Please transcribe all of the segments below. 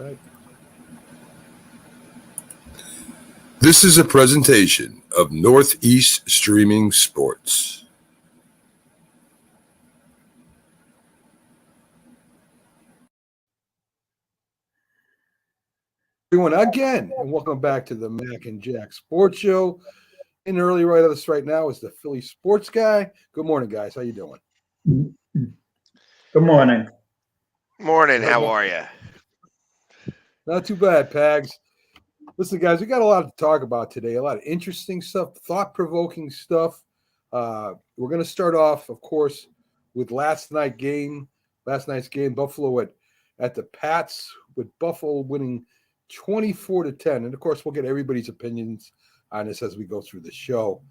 right. This is a presentation of Northeast Streaming Sports. Everyone again, and welcome back to the Mac and Jack Sports Show. In early right of us right now is the Philly Sports Guy. Good morning, guys. How you doing? Good morning. Morning. How are you? Not too bad, Pags. Listen, guys, we got a lot to talk about today. A lot of interesting stuff, thought-provoking stuff. We're going to start off, of course, with last night's game. Buffalo at the Pats, with Buffalo winning 24-10. And of course, we'll get everybody's opinions on this as we go through the show.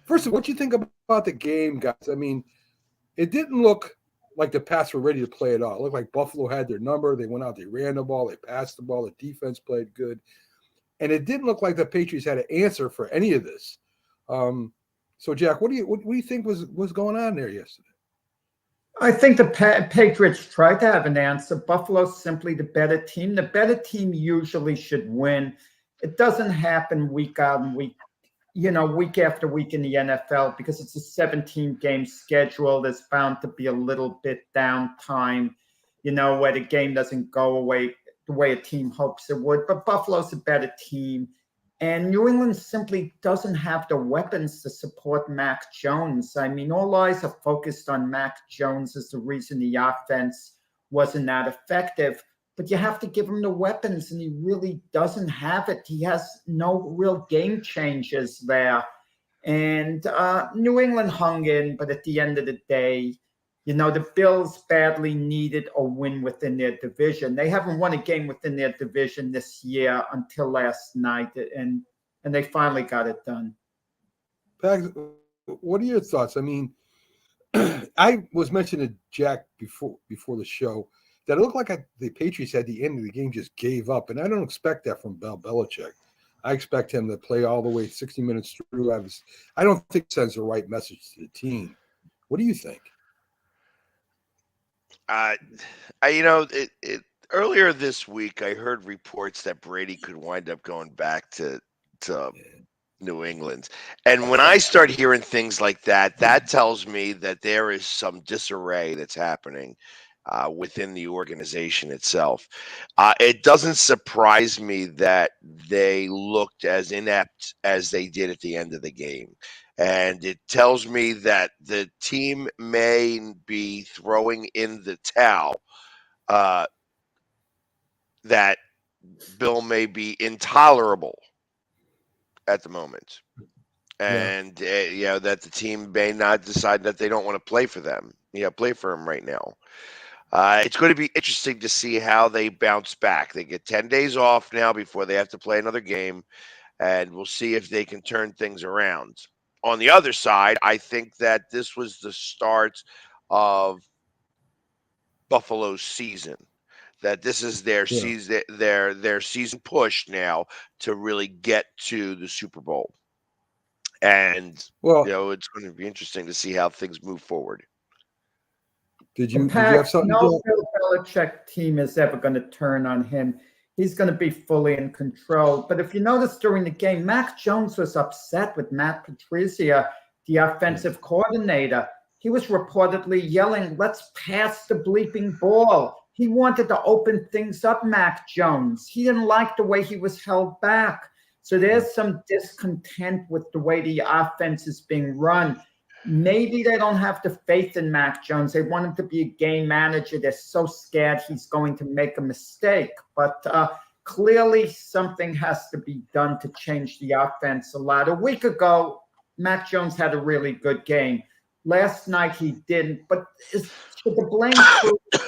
First of all, what do you think about the game, guys? I mean, it didn't look like the Pats were ready to play it all. It looked like Buffalo had their number. They went out, they ran the ball, they passed the ball, the defense played good. And it didn't look like the Patriots had an answer for any of this. So, Jack, what do you think was going on there yesterday? I think the Patriots tried to have an answer. Buffalo's simply the better team. The better team usually should win. It doesn't happen week out and week after week in the NFL because it's a 17-game schedule. There's bound to be a little bit downtime, where the game doesn't go away the way a team hopes it would. But Buffalo's a better team. And New England simply doesn't have the weapons to support Mac Jones. I mean, all eyes are focused on Mac Jones as the reason the offense wasn't that effective. But you have to give him the weapons, and he really doesn't have it. He has no real game changers there. And New England hung in, but at the end of the day, the Bills badly needed a win within their division. They haven't won a game within their division this year until last night, and they finally got it done. Pags, what are your thoughts? I mean, I was mentioning to Jack before the show that it looked like the Patriots at the end of the game just gave up, and I don't expect that from Bill Belichick. I expect him to play all the way 60 minutes through. I don't think it sends the right message to the team. What do you think? Earlier this week, I heard reports that Brady could wind up going back to New England. And when I start hearing things like that, that tells me that there is some disarray that's happening within the organization itself. It doesn't surprise me that they looked as inept as they did at the end of the game. And it tells me that the team may be throwing in the towel, that Bill may be intolerable at the moment. And, that the team may not decide that they don't want to play for them, play for him right now. It's going to be interesting to see how they bounce back. They get 10 days off now before they have to play another game, and we'll see if they can turn things around. On the other side, I think that this was the start of Buffalo's season. That this is their season, their season push now to really get to the Super Bowl. And it's going to be interesting to see how things move forward. Did you have something? No Bill Belichick team is ever going to turn on him. He's going to be fully in control. But if you notice during the game, Mac Jones was upset with Matt Patricia, the offensive coordinator. He was reportedly yelling, "Let's pass the bleeping ball." He wanted to open things up, Mac Jones. He didn't like the way he was held back. So there's some discontent with the way the offense is being run. Maybe they don't have the faith in Mac Jones. They want him to be a game manager. They're so scared he's going to make a mistake. But clearly something has to be done to change the offense a lot. A week ago, Mac Jones had a really good game. Last night he didn't. But should the blame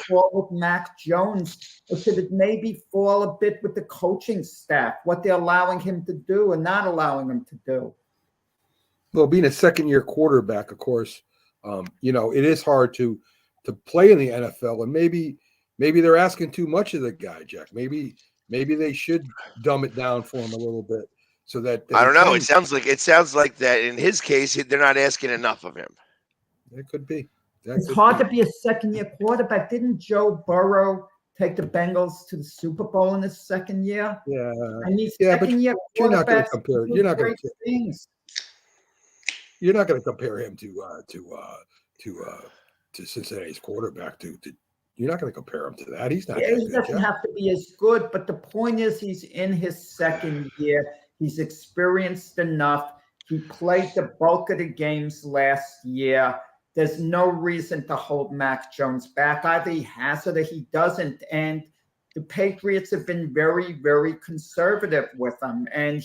fall with Mac Jones, or should it maybe fall a bit with the coaching staff, what they're allowing him to do and not allowing him to do? Well, being a second-year quarterback, of course, it is hard to play in the NFL, and maybe they're asking too much of the guy, Jack. Maybe they should dumb it down for him a little bit so that I don't know. It sounds like that in his case, they're not asking enough of him. It could be. It's hard to be a second-year quarterback. Didn't Joe Burrow take the Bengals to the Super Bowl in his second year. Yeah, And these yeah, but second-year you're not going to quarterbacks compare. do You're not going great to. things. You're not going to compare him to Cincinnati's quarterback. You're not going to compare him to that. He's not Yeah, that he good, doesn't Jeff. have to be as good, but the point is he's in his second year. He's experienced enough. He played the bulk of the games last year. There's no reason to hold Mac Jones back. Either he has it or he doesn't. And the Patriots have been very, very conservative with him. And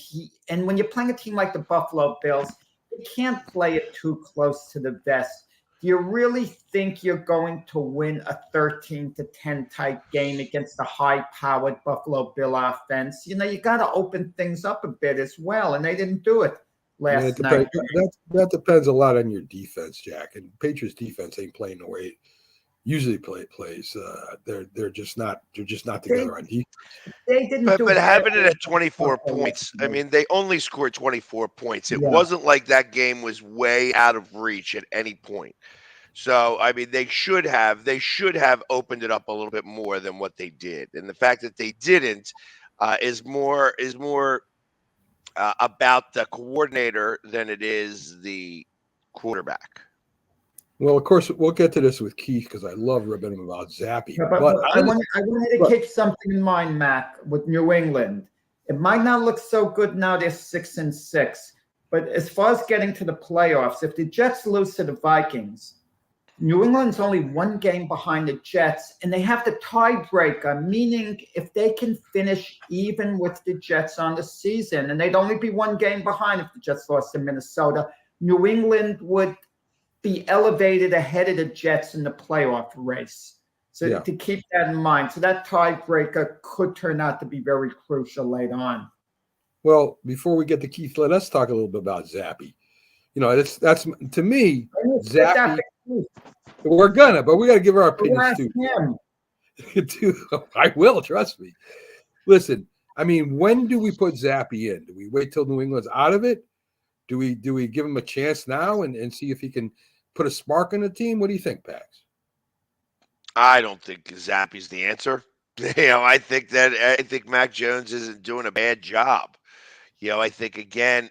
when you're playing a team like the Buffalo Bills, you can't play it too close to the vest. Do you really think you're going to win a 13-10 type game against a high-powered Buffalo Bill offense? You got to open things up a bit as well, and they didn't do it last night. That depends a lot on your defense, Jack. And Patriots defense ain't playing the way it usually plays. They're just not together on defense. They didn't but having it at 24 points, I mean, they only scored 24 points. It wasn't like that game was way out of reach at any point. So, I mean, they should have opened it up a little bit more than what they did. And the fact that they didn't is more about the coordinator than it is the quarterback. Well, of course, we'll get to this with Keith because I love ribbing him about Zappy. Yeah, but I wanted to keep something in mind, Mac, with New England. It might not look so good now. They're 6-6. But as far as getting to the playoffs, if the Jets lose to the Vikings, New England's only one game behind the Jets, and they have the tiebreaker, meaning if they can finish even with the Jets on the season, and they'd only be one game behind if the Jets lost to Minnesota, New England would be elevated ahead of the Jets in the playoff race. So to keep that in mind. So that tiebreaker could turn out to be very crucial later on. Well, before we get to Keith, let's talk a little bit about Zappy. That's to me, Zappy. But we got to give our opinions too. I will, trust me. Listen, I mean, when do we put Zappy in? Do we wait till New England's out of it? Do we give him a chance now and see if he can put a spark in the team? What do you think, Pax? I don't think Zappy's the answer. I think Mac Jones isn't doing a bad job. I think again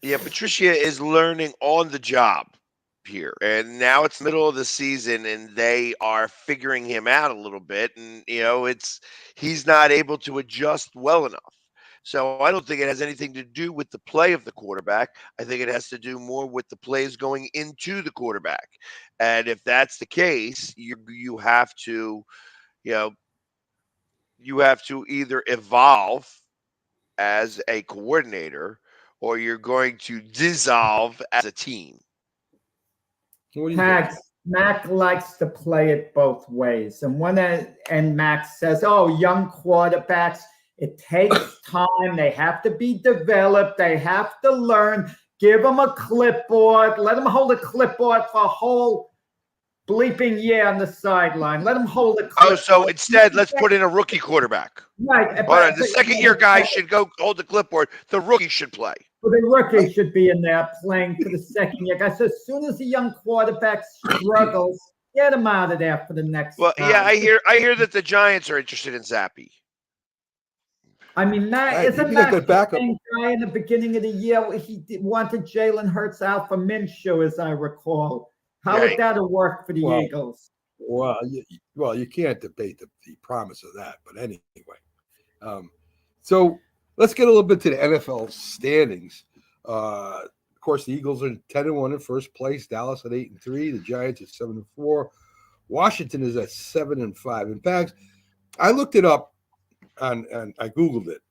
Patricia is learning on the job here, and now it's middle of the season, and they are figuring him out a little bit, and he's not able to adjust well enough. So I don't think it has anything to do with the play of the quarterback. I think it has to do more with the plays going into the quarterback. And if that's the case, you have to either evolve as a coordinator or you're going to dissolve as a team. Mac likes to play it both ways. And Mac says, young quarterbacks, it takes time. They have to be developed. They have to learn. Give them a clipboard. Let them hold a clipboard for a whole bleeping year on the sideline. Let them hold a clipboard. So instead, let's put in a rookie quarterback. Right. The second-year guy should go hold the clipboard. The rookie should play. Well, the rookie should be in there playing for the second year guy. So as soon as the young quarterback struggles, get him out of there for the next time. I hear that the Giants are interested in Zappy. I mean, isn't Mac the same guy in the beginning of the year? He wanted Jalen Hurts out for Minshew, as I recall. How would that have worked for the Eagles? Well, you can't debate the promise of that. But anyway, so let's get a little bit to the NFL standings. Of course, the Eagles are 10-1 in first place. Dallas at 8-3. The Giants at 7-4. Washington is at 7-5. In fact, I looked it up and I Googled it.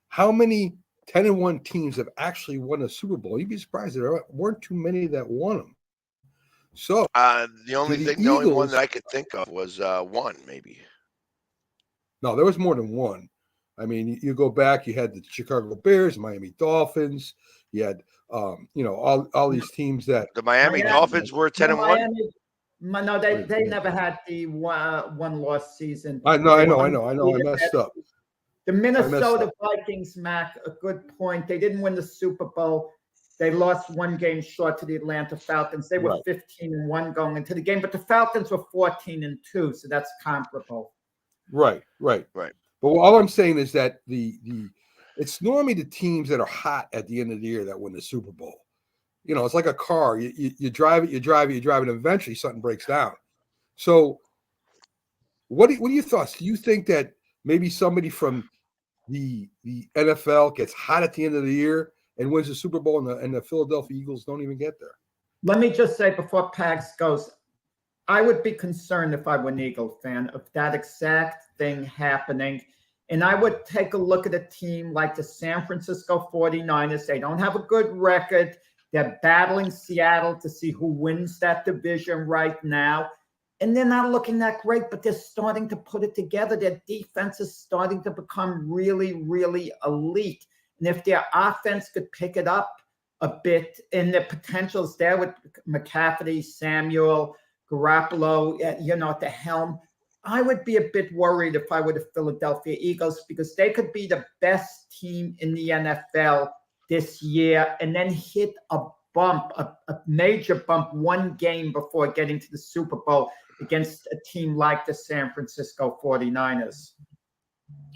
How many 10-1 teams have actually won a Super Bowl? You'd be surprised there weren't too many that won them. So the only one that I could think of was one, maybe. No, there was more than one. I mean, you go back, you had the Chicago Bears, Miami Dolphins, you had all these teams that the Miami Dolphins were 10-1. No, they never had the one-loss season. I know. I messed up. The Minnesota Vikings, Mac, a good point. They didn't win the Super Bowl. They lost one game short to the Atlanta Falcons. They were 15-1 going into the game, but the Falcons were 14-2, so that's comparable. Right. But all I'm saying is that it's normally the teams that are hot at the end of the year that win the Super Bowl. You know, it's like a car. You drive it, and eventually something breaks down. So what are your thoughts? Do you think that maybe somebody from the NFL gets hot at the end of the year and wins the Super Bowl, and the Philadelphia Eagles don't even get there? Let me just say before Pags goes, I would be concerned if I were an Eagle fan of that exact thing happening. And I would take a look at a team like the San Francisco 49ers. They don't have a good record. They're battling Seattle to see who wins that division right now. And they're not looking that great, but they're starting to put it together. Their defense is starting to become really, really elite. And if their offense could pick it up a bit, and the potential's there with McCaffrey, Samuel, Garoppolo, at the helm, I would be a bit worried if I were the Philadelphia Eagles, because they could be the best team in the NFL this year and then hit a bump, a major bump, one game before getting to the Super Bowl against a team like the San Francisco 49ers.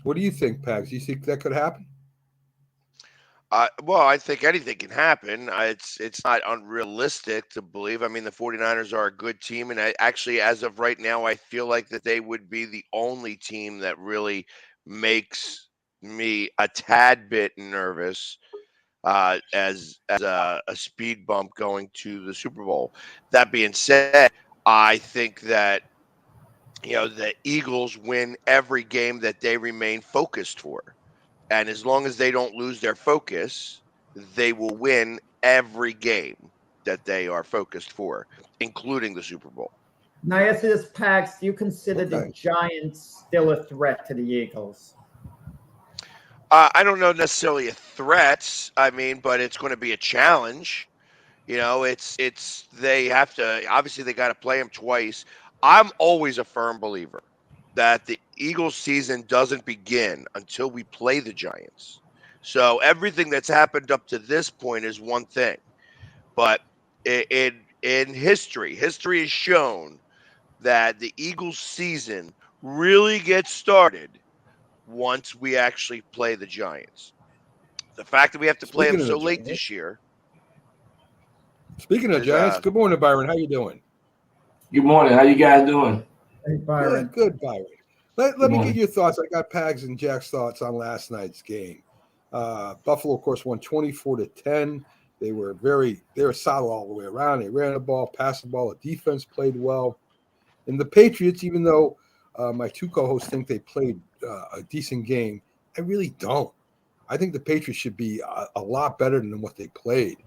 What do you think, Pags? Do you think that could happen? Well, I think anything can happen. It's not unrealistic to believe. I mean, the 49ers are a good team, and actually, as of right now, I feel like that they would be the only team that really makes me a tad bit nervous as a speed bump going to the Super Bowl. That being said, I think that the Eagles win every game that they remain focused for. And as long as they don't lose their focus, they will win every game that they are focused for, including the Super Bowl. Now, as it is, Pax, do you consider the Giants still a threat to the Eagles? I don't know necessarily a threat. I mean, but it's going to be a challenge. They have to, obviously they got to play them twice. I'm always a firm believer that the Eagles season doesn't begin until we play the Giants. So everything that's happened up to this point is one thing. But in history has shown that the Eagles season really gets started once we actually play the Giants. The fact that we have to play them so late this year. Speaking of Giants, good morning, Byron. How you doing? Good morning. How you guys doing? Hey, Byron. Good, Byron. Let me get your thoughts. I got Pags and Jack's thoughts on last night's game. Buffalo, of course, won 24-10. They were solid all the way around. They ran the ball, passed the ball. The defense played well. And the Patriots, even though my two co-hosts think they played a decent game, I really don't. I think the Patriots should be a lot better than what they played,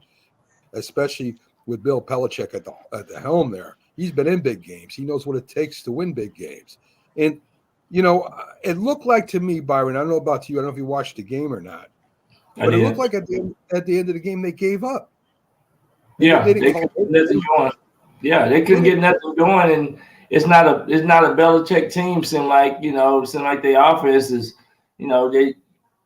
especially with Bill Belichick at the helm there. He's been in big games. He knows what it takes to win big games. And, it looked like to me, Byron, I don't know about you. I don't know if you watched the game or not. But it looked like at the end of the game, they gave up. Yeah, they couldn't get nothing going. Yeah, they couldn't get nothing going. And it's not a Belichick team. Seem like their offense is,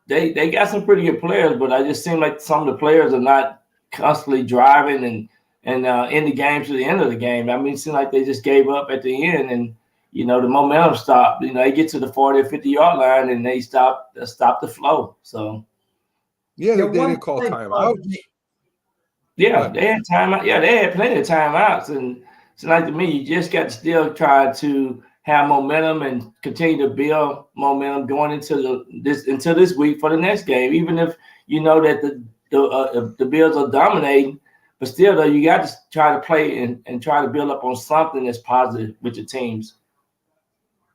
they got some pretty good players, but I just seem like some of the players are not constantly driving and in the game to the end of the game. I mean, it seemed like they just gave up at the end, and the momentum stopped. They get to the 40 or 50-yard line and they stop the flow. So yeah, they didn't call timeout. Yeah, they had timeout. Yeah, they had plenty of timeouts, and it's like to me, you just got to still try to have momentum and continue to build momentum going into this week for the next game. Even if you know that the Bills are dominating, but still though, you got to try to play and try to build up on something that's positive with your teams.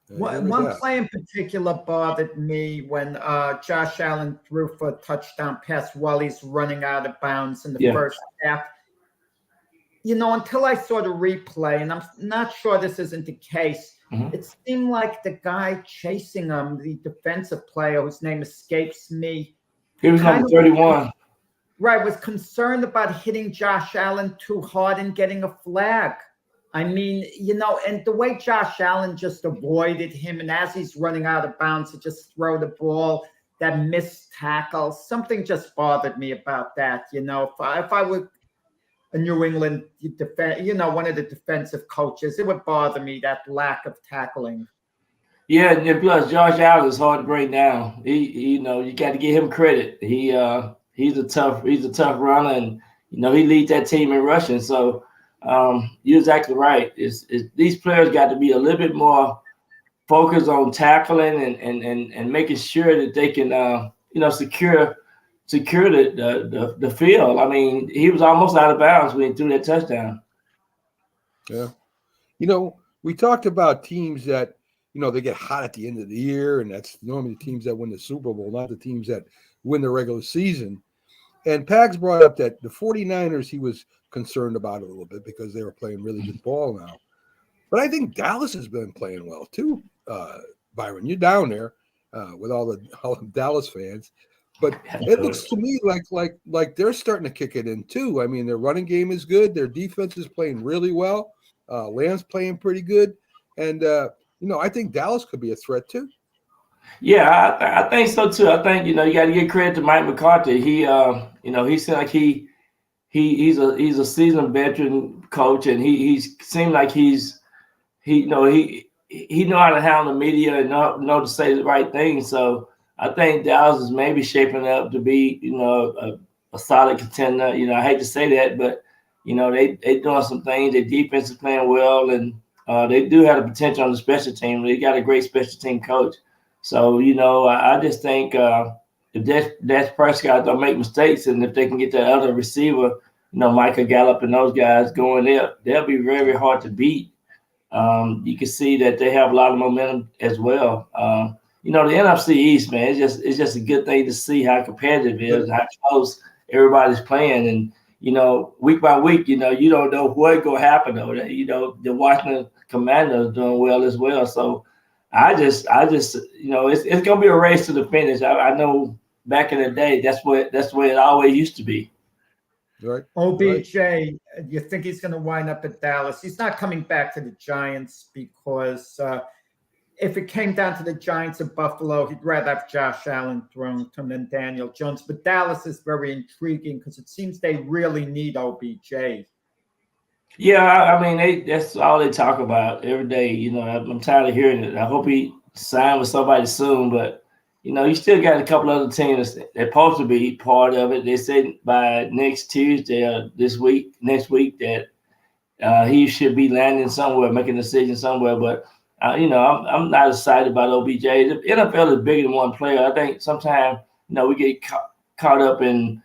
One play in particular bothered me when Josh Allen threw for a touchdown pass while he's running out of bounds in the first half. Until I saw the replay, and I'm not sure this isn't the case, it seemed like the guy chasing him, the defensive player whose name escapes me. He was number 31. Right, was concerned about hitting Josh Allen too hard and getting a flag. I mean, and the way Josh Allen just avoided him, and as he's running out of bounds to just throw the ball, that missed tackle. Something just bothered me about that. If I were a New England one of the defensive coaches, it would bother me, that lack of tackling. Yeah, and plus Josh Allen is hard to break down. You got to give him credit. He's a tough runner, and he leads that team in rushing. So you're exactly right. These players got to be a little bit more focused on tackling and making sure that they can secure the field. I mean, he was almost out of bounds when he threw that touchdown. Yeah. We talked about teams that, they get hot at the end of the year, and that's normally the teams that win the Super Bowl, not the teams that win the regular season. And Pags brought up that the 49ers, he was concerned about a little bit because they were playing really good ball now. But I think Dallas has been playing well too. Byron, you're down there with all the Dallas fans. But it looks to me like they're starting to kick it in too. I mean, their running game is good. Their defense is playing really well. Lamb's playing pretty good. And, I think Dallas could be a threat too. Yeah, I think so too. I think, you got to give credit to Mike McCarthy. He seemed like he's a seasoned veteran coach, and he seemed like he know how to handle the media and know to say the right thing. So I think Dallas is maybe shaping up to be, a solid contender. I hate to say that, but they doing some things. Their defense is playing well, and they do have the potential on the special team. They got a great special team coach. So I just think if Dak Prescott don't make mistakes, and if they can get that other receiver, Michael Gallup and those guys going there, they'll be very, very hard to beat. You can see that they have a lot of momentum as well. The NFC East, man, it's just a good thing to see how competitive it is, how close everybody's playing, and week by week, you don't know what's going to happen though. The Washington Commanders doing well as well. So I just, it's going to be a race to the finish. I know back in the day, that's the way it always used to be. Right. OBJ, you think he's going to wind up at Dallas? He's not coming back to the Giants because if it came down to the Giants of Buffalo, he'd rather have Josh Allen thrown to him than Daniel Jones. But Dallas is very intriguing because it seems they really need OBJ. Yeah, I mean, that's all they talk about every day. I'm tired of hearing it. I hope he signs with somebody soon, but you still got a couple other teams that's supposed to be part of it. They said by next Tuesday or next week that he should be landing somewhere, making a decision somewhere. But I'm not excited about OBJ. The NFL is bigger than one player. I think sometimes we get caught up in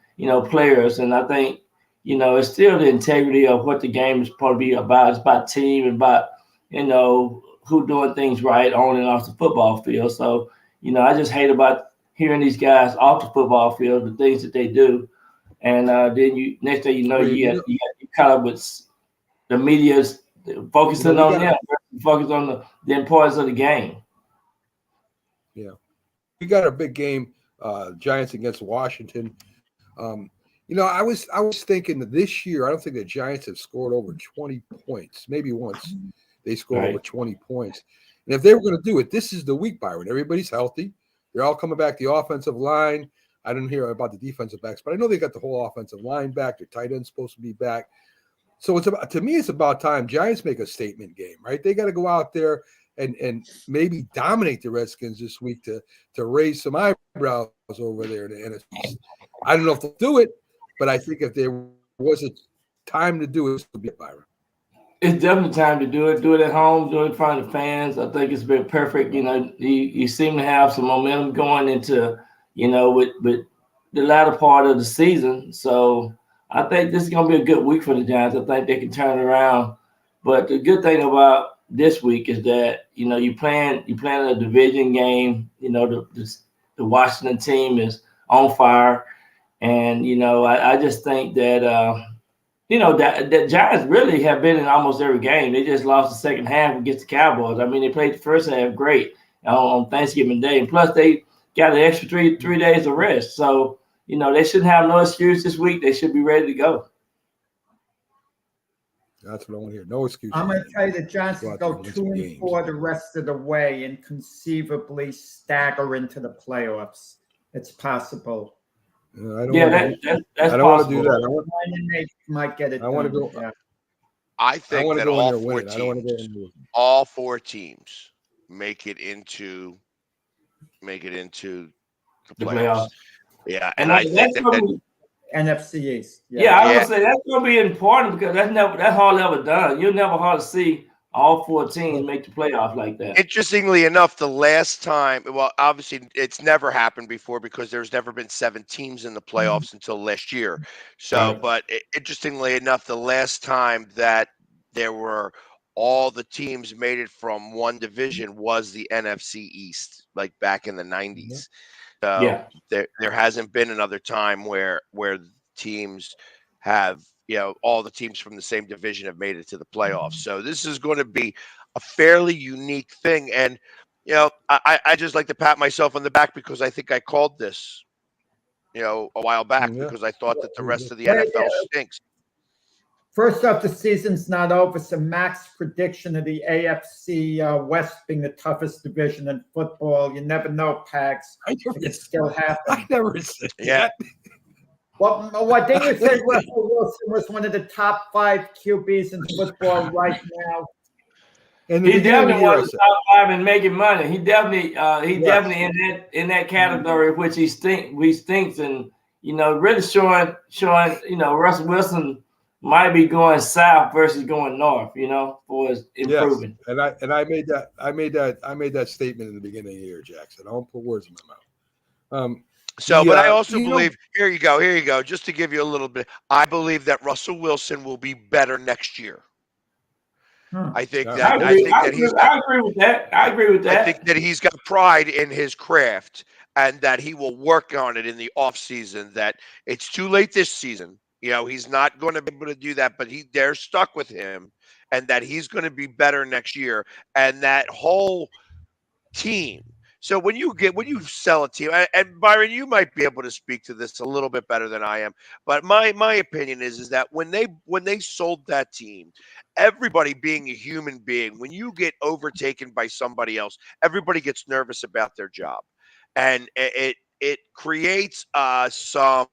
players, and I think it's still the integrity of what the game is supposed to be about. It's about team and about who doing things right on and off the football field. So I just hate about hearing these guys off the football field, the things that they do, and then next thing you get caught up with the media's focusing on them, focus on the importance of the game. Yeah, we got a big game, Giants against Washington. I was thinking that this year, I don't think the Giants have scored over 20 points. Maybe once they scored over 20 points. And if they were going to do it, this is the week, Byron. Everybody's healthy. They're all coming back. The offensive line, I didn't hear about the defensive backs, but I know they got the whole offensive line back. Their tight end's supposed to be back. So it's about time Giants make a statement game, right? They got to go out there and maybe dominate the Redskins this week to raise some eyebrows over there in the NFC. I don't know if they'll do it, but I think if there was a time to do it, it would be Byron. It's definitely time to do it. Do it at home. Do it in front of the fans. I think it's been perfect. You seem to have some momentum going into, with the latter part of the season. So I think this is going to be a good week for the Giants. I think they can turn it around. But the good thing about this week is that, you playing a division game. The Washington team is on fire. And, I just think that, that Giants really have been in almost every game. They just lost the second half against the Cowboys. I mean, they played the first half great on Thanksgiving Day. And plus, they got an extra three days of rest. So, they shouldn't have no excuse this week. They should be ready to go. That's what I want to hear. No excuse. I'm going to tell you the Giants can go 2-4 the rest of the way and conceivably stagger into the playoffs. It's possible. I don't Yeah, wanna, that's I don't want to possible. do that. They might get it I want to done. go. Yeah. I I think want to that go in all there four winning. I don't want to get teams, into it. all four teams make it into the The playoffs. playoffs. Yeah, And and I think that's that, gonna be, NFC East. yeah, I yeah, would say that's gonna be important because that's hardly ever done. You'll never hardly see all four teams make the playoffs like that. interestingly enough, the last time, well, obviously it's never happened before because there's never been 7 teams in the playoffs until last year. So, Right. but interestingly enough, the last time that there were all the teams made it from one division was the NFC East, like back in the 90s. So Yeah. there hasn't been another time where teams have, all the teams from the same division have made it to the playoffs. So this is going to be a fairly unique thing. And I just like to pat myself on the back because I think I called this, a while back Yeah. because I thought that the rest of the Yeah, NFL stinks. First off, the season's not over, so Mac's prediction of the AFC West being the toughest division in football. You never know, Pags. I It could still happen. I never said Yeah. that. What didn't you say Russell Wilson was one of the top 5 QBs in football right now? And the He beginning of the definitely year, I was said, top 5 in making money. He definitely Yes. definitely in that category which he stinks, and really showing Russell Wilson might be going south versus going north, for his improvement. Yes. And I made that statement in the beginning of the year, Jackson. I won't put words in my mouth. So, but I also believe, here you go. Just to give you a little bit, I believe that Russell Wilson will be better next year. I think Yeah. that I agree with that. I think that he's got pride in his craft and that he will work on it in the offseason, that it's too late this season. He's not going to be able to do that, but they're stuck with him, and that he's going to be better next year. And that whole team. So when you sell a team, and Byron, you might be able to speak to this a little bit better than I am, but my opinion is that when they sold that team, everybody being a human being, when you get overtaken by somebody else, everybody gets nervous about their job, and it creates some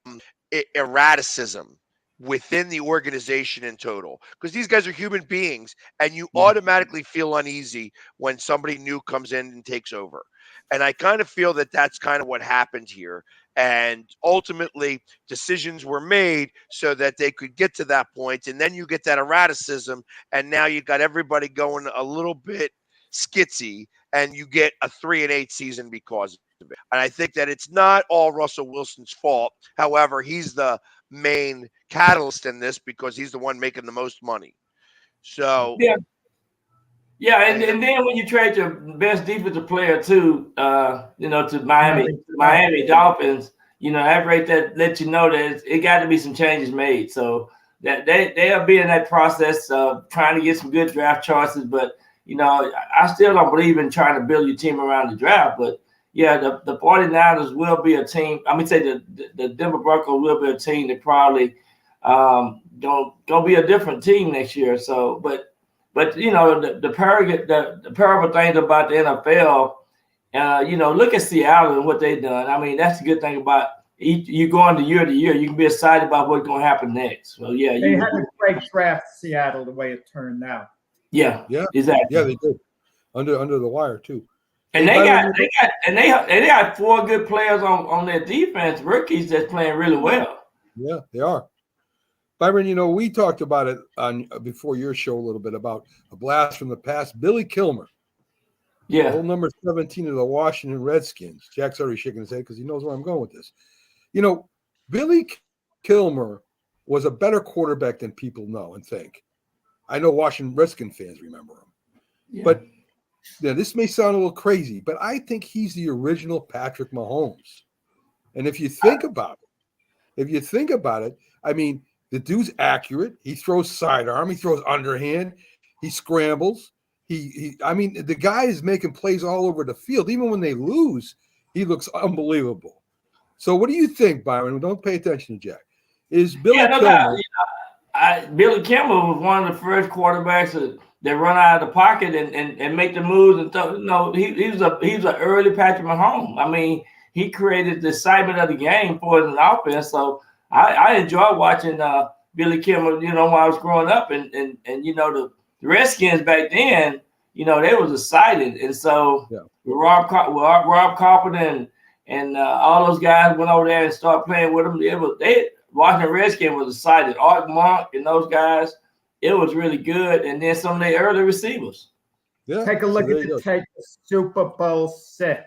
erraticism within the organization in total, because these guys are human beings, and you automatically feel uneasy when somebody new comes in and takes over. And I kind of feel that that's kind of what happened here. And ultimately, decisions were made so that they could get to that point. And then you get that erraticism, and now you got everybody going a little bit skitsy, and you get a 3-8 season because of it. And I think that it's not all Russell Wilson's fault. However, he's the main catalyst in this because he's the one making the most money. So yeah, and then when you trade your best defensive player to Miami Dolphins, that rate that let you know that it got to be some changes made. So that they'll be in that process of trying to get some good draft choices. But I still don't believe in trying to build your team around the draft. But yeah, the 49ers will be a team. I'm gonna say the Denver Broncos will be a team that probably gonna be a different team next year. So, but the parable things about the NFL. Look at Seattle and what they've done. I mean, that's the good thing about you going to year. You can be excited about what's going to happen next. So yeah, they had a great draft, Seattle, the way it turned out. Yeah, exactly. Yeah, they did under the wire too. And they got 4 good players on their defense, rookies that's playing really well. Yeah, they are. Byron, we talked about it on before your show a little bit about a blast from the past. Billy Kilmer, old number 17 of the Washington Redskins. Jack's already shaking his head because he knows where I'm going with this. Billy Kilmer was a better quarterback than people know and think. I know Washington Redskins fans remember him, but this may sound a little crazy, but I think he's the original Patrick Mahomes. And if you think about it, I mean, the dude's accurate. He throws sidearm. He throws underhand. He scrambles. I mean, the guy is making plays all over the field. Even when they lose, he looks unbelievable. So what do you think, Byron? Don't pay attention to Jack. Is Billy Kilmer? Billy Kilmer was one of the first quarterbacks that run out of the pocket and make the moves and stuff. He was an early Patrick Mahomes. I mean, he created the excitement of the game for an offense. So I enjoy watching Billy Kilmer, you know, when I was growing up, and you know, the Redskins back then, you know, they was excited. And so with Rob Carpenter and all those guys went over there and started playing with them. Watching the Redskins was excited. Art Monk and those guys, it was really good. And then some of the early receivers. Yeah, take a look at the Super Bowl VI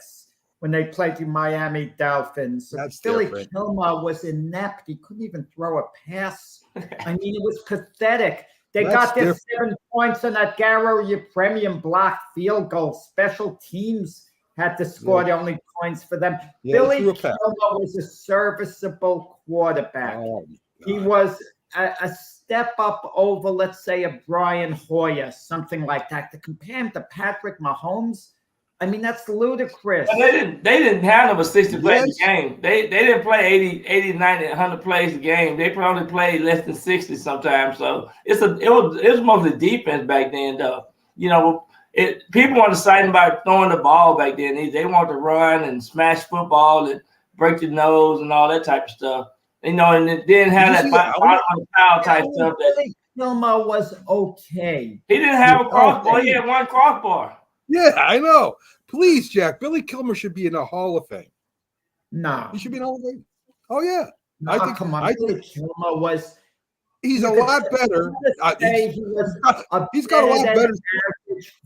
when they played the Miami Dolphins. That's Billy different. Kilmer was inept. He couldn't even throw a pass. I mean, it was pathetic. They got their 7 points on that Garo Yepremian blocked field goal. Special teams had to score the only points for them. Billy Kilmer was a serviceable quarterback. Oh, he was a step up over, let's say, a Brian Hoyer, something like that. To compare him to Patrick Mahomes, I mean, that's ludicrous. But they didn't have them a 60 plays a game. They didn't play 80, 90, 100 plays a game. They probably played less than 60 sometimes. So it was mostly defense back then, though. You know, people weren't excited about throwing the ball back then. They wanted to run and smash football and break your nose and all that type of stuff. You know, and it didn't have that foul type stuff. Billy Kilmer was okay. He didn't have a crossbar. He had one crossbar. Yeah, I know. Please, Jack. Billy Kilmer should be in the Hall of Fame. No. He should be in the Hall of Fame. Oh, yeah. No, come on. Billy Kilmer was... He's a lot better. He's got a lot better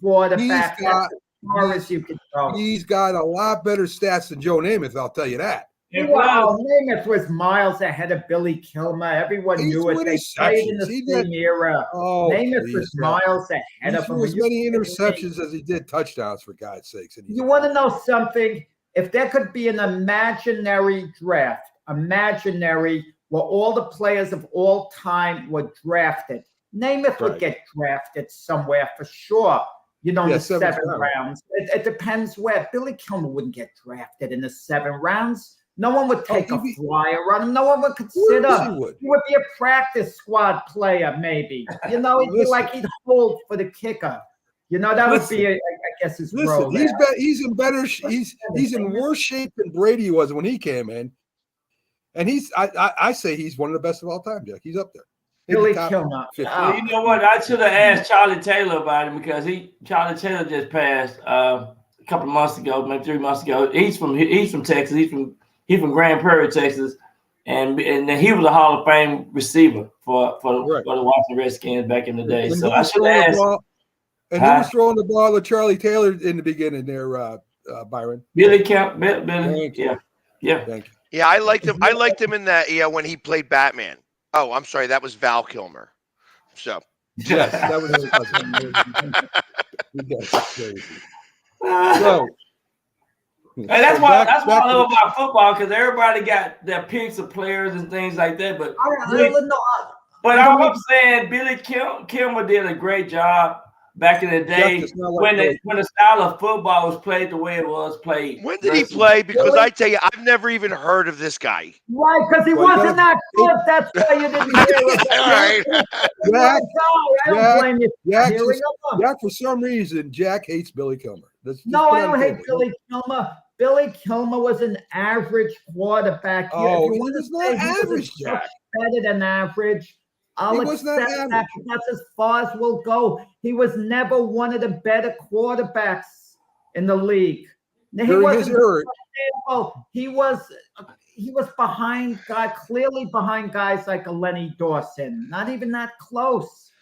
quarterback. As far as you can go. He's got a lot better stats than Joe Namath, I'll tell you that. Wow, Namath was miles ahead of Billy Kilmer. Everyone knew it. They played in the same era. Namath was miles ahead of him. He threw as many interceptions as he did touchdowns, for God's sakes. You want to know something? If there could be an imaginary draft, where all the players of all time were drafted, Namath would get drafted somewhere for sure. You know, in the 7 rounds. It depends where. Billy Kilmer wouldn't get drafted in the 7 rounds. No one would take a flyer on him. No one would consider. He would be a practice squad player, maybe. You know, he'd hold for the kicker. You know, that would be, I guess, his role. He's in better. He's in worse shape than Brady was when he came in, and I say he's one of the best of all time, Jack. He's up there. Billy Kilmer. You know what? I should have asked Charlie Taylor about him because Charlie Taylor just passed a couple of months ago, maybe 3 months ago. He's from Texas. He's from Grand Prairie, Texas, and he was a Hall of Fame receiver for the Washington Redskins back in the day. So I should have asked. And who was throwing the ball to Charlie Taylor in the beginning there, Byron? Billy Billy. Yeah. Thank you. Yeah, I liked him. I liked him in that. Yeah, when he played Batman. Oh, I'm sorry, that was Val Kilmer. So yes, that was his cousin. So. And that's why I love about football, because everybody got their picks of players and things like that. But I'm saying Billy Kilmer did a great job back in the day when the style of football was played the way it was played. When did he play? Because I tell you, I've never even heard of this guy. Right, because he wasn't that good. That's why you didn't hear it. Jack, I don't blame you. Jack, for some reason, Jack hates Billy Kilmer. No, I don't hate Billy Kilmer. Billy Kilmer was an average quarterback. Oh, he was not average, Jack. Better than average. I'll accept that. That's as far as we'll go. He was never one of the better quarterbacks in the league. He was behind clearly behind guys like a Lenny Dawson. Not even that close.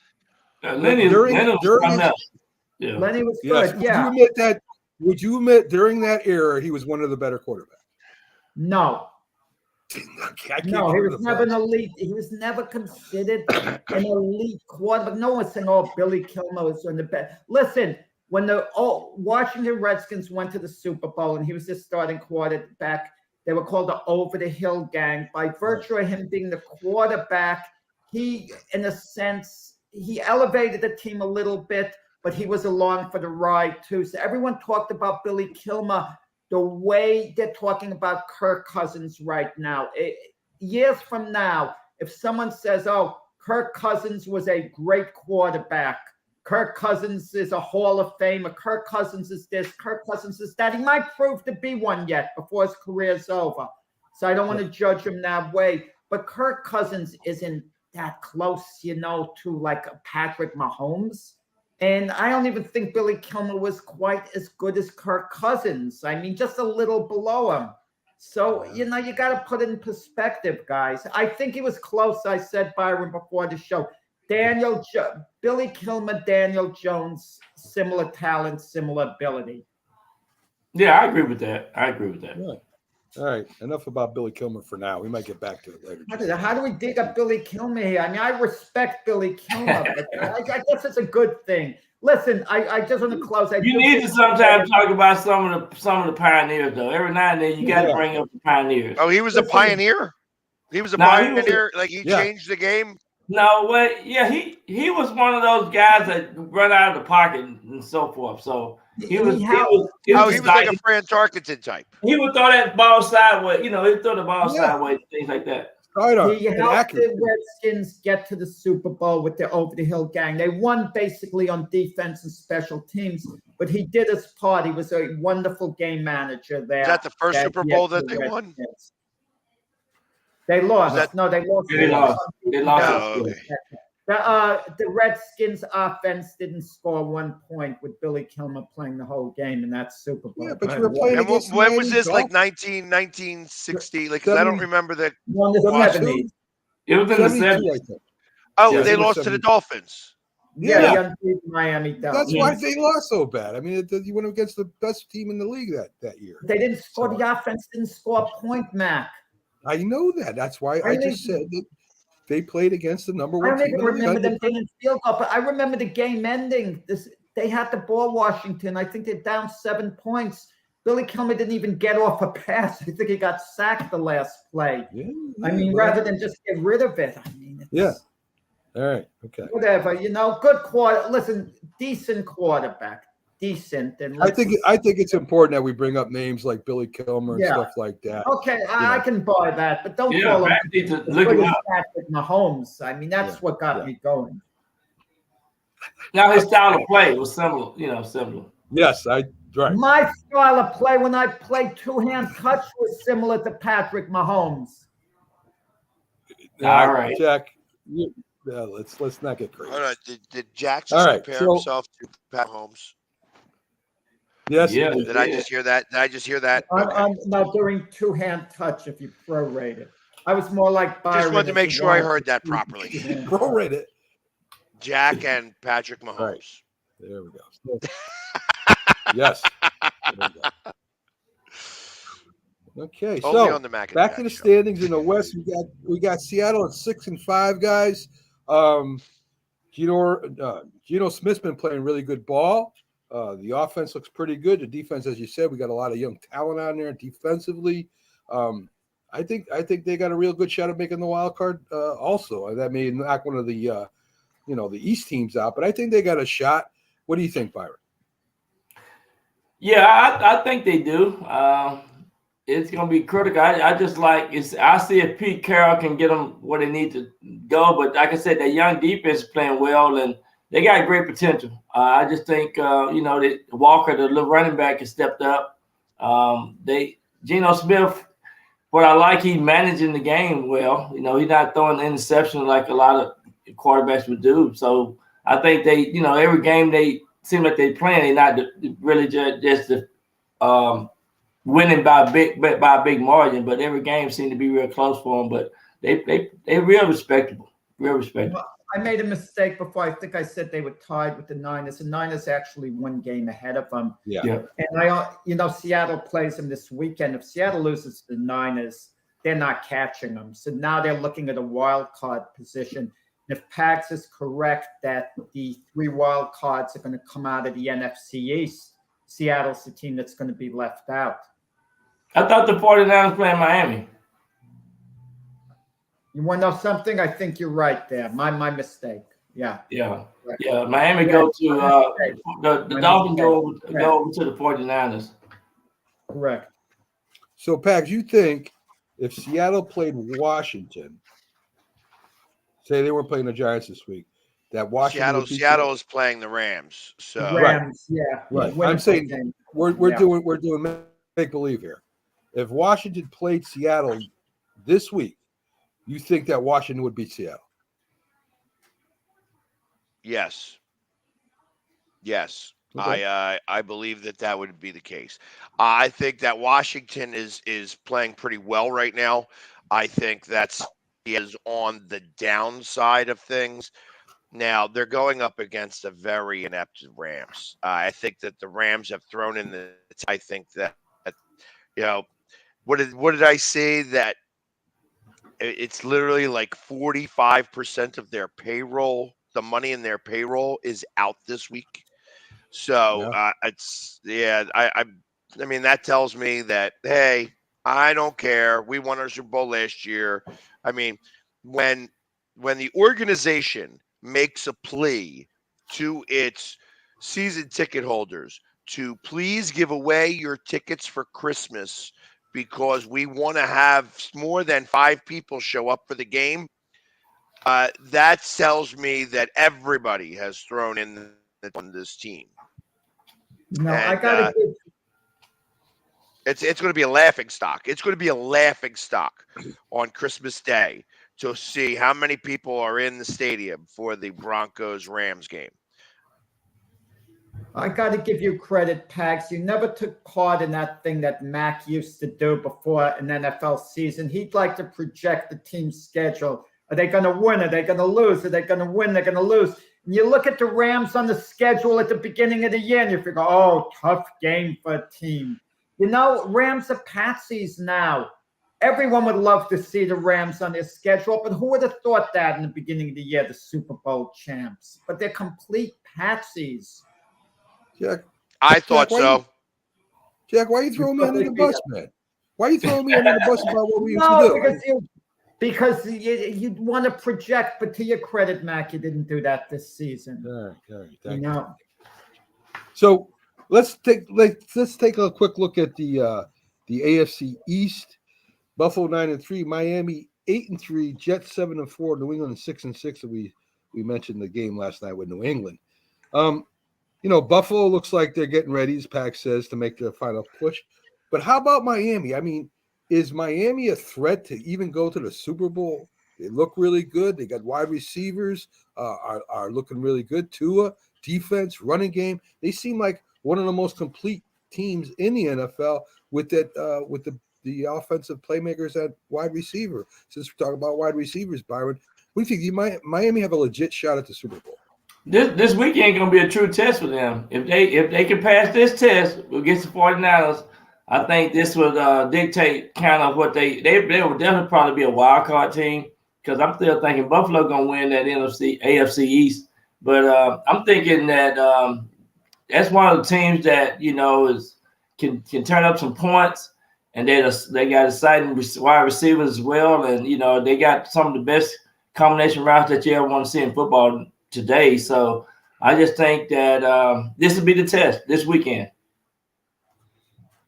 Lenny was good. Yeah. Would you admit during that era he was one of the better quarterbacks? No. No, he was never an elite. He was never considered an elite quarterback. No one's saying, "Oh, Billy Kilmer was one of the best." Listen, when the Washington Redskins went to the Super Bowl and he was the starting quarterback, they were called the Over the Hill Gang. By virtue of him being the quarterback, he, in a sense, he elevated the team a little bit, but he was along for the ride too. So everyone talked about Billy Kilmer the way they're talking about Kirk Cousins right now. Years from now, if someone says, "Oh, Kirk Cousins was a great quarterback," Kirk Cousins is a Hall of Famer. Kirk Cousins is this. Kirk Cousins is that. He might prove to be one yet before his career's over. So I don't want to judge him that way. But Kirk Cousins isn't that close, to like a Patrick Mahomes. And I don't even think Billy Kilmer was quite as good as Kirk Cousins. I mean, just a little below him. So, you got to put it in perspective, guys. I think he was close. I said, Byron, before the show. Billy Kilmer, Daniel Jones, similar talent, similar ability. Yeah, I agree with that. Right. All right. Enough about Billy Kilmer for now. We might get back to it later. How do we dig up Billy Kilmer here? I mean, I respect Billy Kilmer, but I guess it's a good thing. Listen, I just want to close. You need to sometimes talk about some of the pioneers, though. Every now and then, you got to bring up the pioneers. Oh, he was a pioneer. He was a pioneer. He changed the game. No, well, yeah, he was one of those guys that run out of the pocket and so forth. So he was like a Fran Tarkenton type. He would throw that ball sideways. He'd throw the ball sideways, things like that. He helped the Redskins get to the Super Bowl with the Over the Hill gang. They won basically on defense and special teams, but he did his part. He was a wonderful game manager there. Is that the first Super Bowl that they won? They lost. They lost. They lost. Oh, okay. The Redskins offense didn't score 1 point with Billy Kilmer playing the whole game in that Super Bowl. Yeah, but you were playing against when was this? Like 1960? Like, because I don't remember the 70s. It was in the 70s. Oh, they lost to the Dolphins. Yeah, Miami Dolphins. That's why they lost so bad. I mean, you went against the best team in the league that year. They didn't score. The offense didn't score a point, Mac. I know that. That's why I just said that they played against the number one team. I don't even remember them getting field goal, but I remember the game ending. They had the ball, Washington. I think they're down 7 points. Billy Kilmer didn't even get off a pass. I think he got sacked the last play. Rather than just get rid of it. All right. Okay. Whatever. Good quarter. Listen, decent quarterback. Decent. And I think it's important that we bring up names like Billy Kilmer and stuff like that. Okay, I can buy that, but don't call him Patrick Mahomes. I mean, that's what got me going. Now his style of play was similar. Yes, right. My style of play when I played two-hand touch was similar to Patrick Mahomes. All right, Jack. Let's not get crazy. Hold on. Did Jackson compare himself to Pat Mahomes? Yes. Yeah. Did I just hear that? No, during two-hand touch, if you prorate it. I was more like Byron. Just wanted to make sure I heard that properly. Prorate it. Jack and Patrick Mahomes. Right. There we go. Yes. There we go. Okay, so back to the standings in the West. We got Seattle at 6-5, guys. Geno Smith's been playing really good ball. The offense looks pretty good. The defense, as you said, we got a lot of young talent on there defensively. I think they got a real good shot at making the wild card. Also, that may knock one of the the East teams out, but I think they got a shot. What do you think, Byron? Yeah, I think they do. It's going to be critical. I see if Pete Carroll can get them where they need to go. But like I said, that young defense is playing well, and they got great potential. I just think, that Walker, the little running back, has stepped up. Geno Smith, what I like, he's managing the game well. He's not throwing the interception like a lot of quarterbacks would do. So I think they, every game they seem like they're playing, they're not really just winning by a big margin, but every game seemed to be real close for them. But they're real respectable. Well, I made a mistake before. I think I said they were tied with the Niners. The Niners actually one game ahead of them. Yeah. And Seattle plays them this weekend. If Seattle loses to the Niners, they're not catching them. So now they're looking at a wild card position. And if Pags is correct that the 3 wild cards are going to come out of the NFC East, Seattle's the team that's going to be left out. I thought the 49ers playing Miami. You want to know something? I think you're right there. My mistake. Yeah. Miami go to the Dolphins go over to the 49ers. Correct. So, Pags, you think if Seattle played Washington, say they were playing the Giants this week, that Washington. Seattle is playing the Rams. So The Rams, right. I'm saying we're doing make believe here. If Washington played Seattle this week, you think that Washington would beat Seattle? Yes. Okay. I believe that would be the case. I think that Washington is playing pretty well right now. I think that's is on the downside of things. Now they're going up against a very inept Rams. I think that the Rams have thrown in the. I think that what did I say, that it's literally like 45% of their payroll, the money in their payroll, is out this week. So I mean, that tells me that, hey, I don't care. We won our Super Bowl last year. I mean, when the organization makes a plea to its season ticket holders to please give away your tickets for Christmas because we want to have more than 5 people show up for the game, that tells me that everybody has thrown in on this team. No, and, I gotta give. It's going to be a laughing stock. It's going to be a laughing stock on Christmas Day to see how many people are in the stadium for the Broncos-Rams game. I got to give you credit, Pags. You never took part in that thing that Mac used to do before an NFL season. He'd like to project the team's schedule. Are they going to win? Are they going to lose? Are they going to win? They're going to lose. And you look at the Rams on the schedule at the beginning of the year, and you figure, oh, tough game for a team. You know, Rams are patsies now. Everyone would love to see the Rams on their schedule, but who would have thought that in the beginning of the year, the Super Bowl champs? But they're complete patsies. Jack, I thought so. Jack, why are you throwing me under the bus, man? Why are you throwing me under the bus about what we used to do? Because you want to project, but to your credit, Mac, you didn't do that this season. Thank you. So let's take a quick look at the AFC East. Buffalo 9-3, Miami 8-3, Jets 7-4, New England 6-6. We mentioned the game last night with New England. Buffalo looks like they're getting ready, as Pac says, to make their final push. But how about Miami? I mean, is Miami a threat to even go to the Super Bowl? They look really good. They got wide receivers are looking really good. Tua, defense, running game. They seem like one of the most complete teams in the NFL with that with the offensive playmakers at wide receiver. Since we're talking about wide receivers, Byron, what do you think? Miami have a legit shot at the Super Bowl? This weekend going to be a true test for them. If they can pass this test against the 49ers, I think this would dictate kind of what they would definitely probably be a wild card team, because I'm still thinking Buffalo going to win that AFC East. But I'm thinking that that's one of the teams that can turn up some points, and they got exciting wide receivers as well, and they got some of the best combination routes that you ever want to see in football today. So I just think that this will be the test this weekend.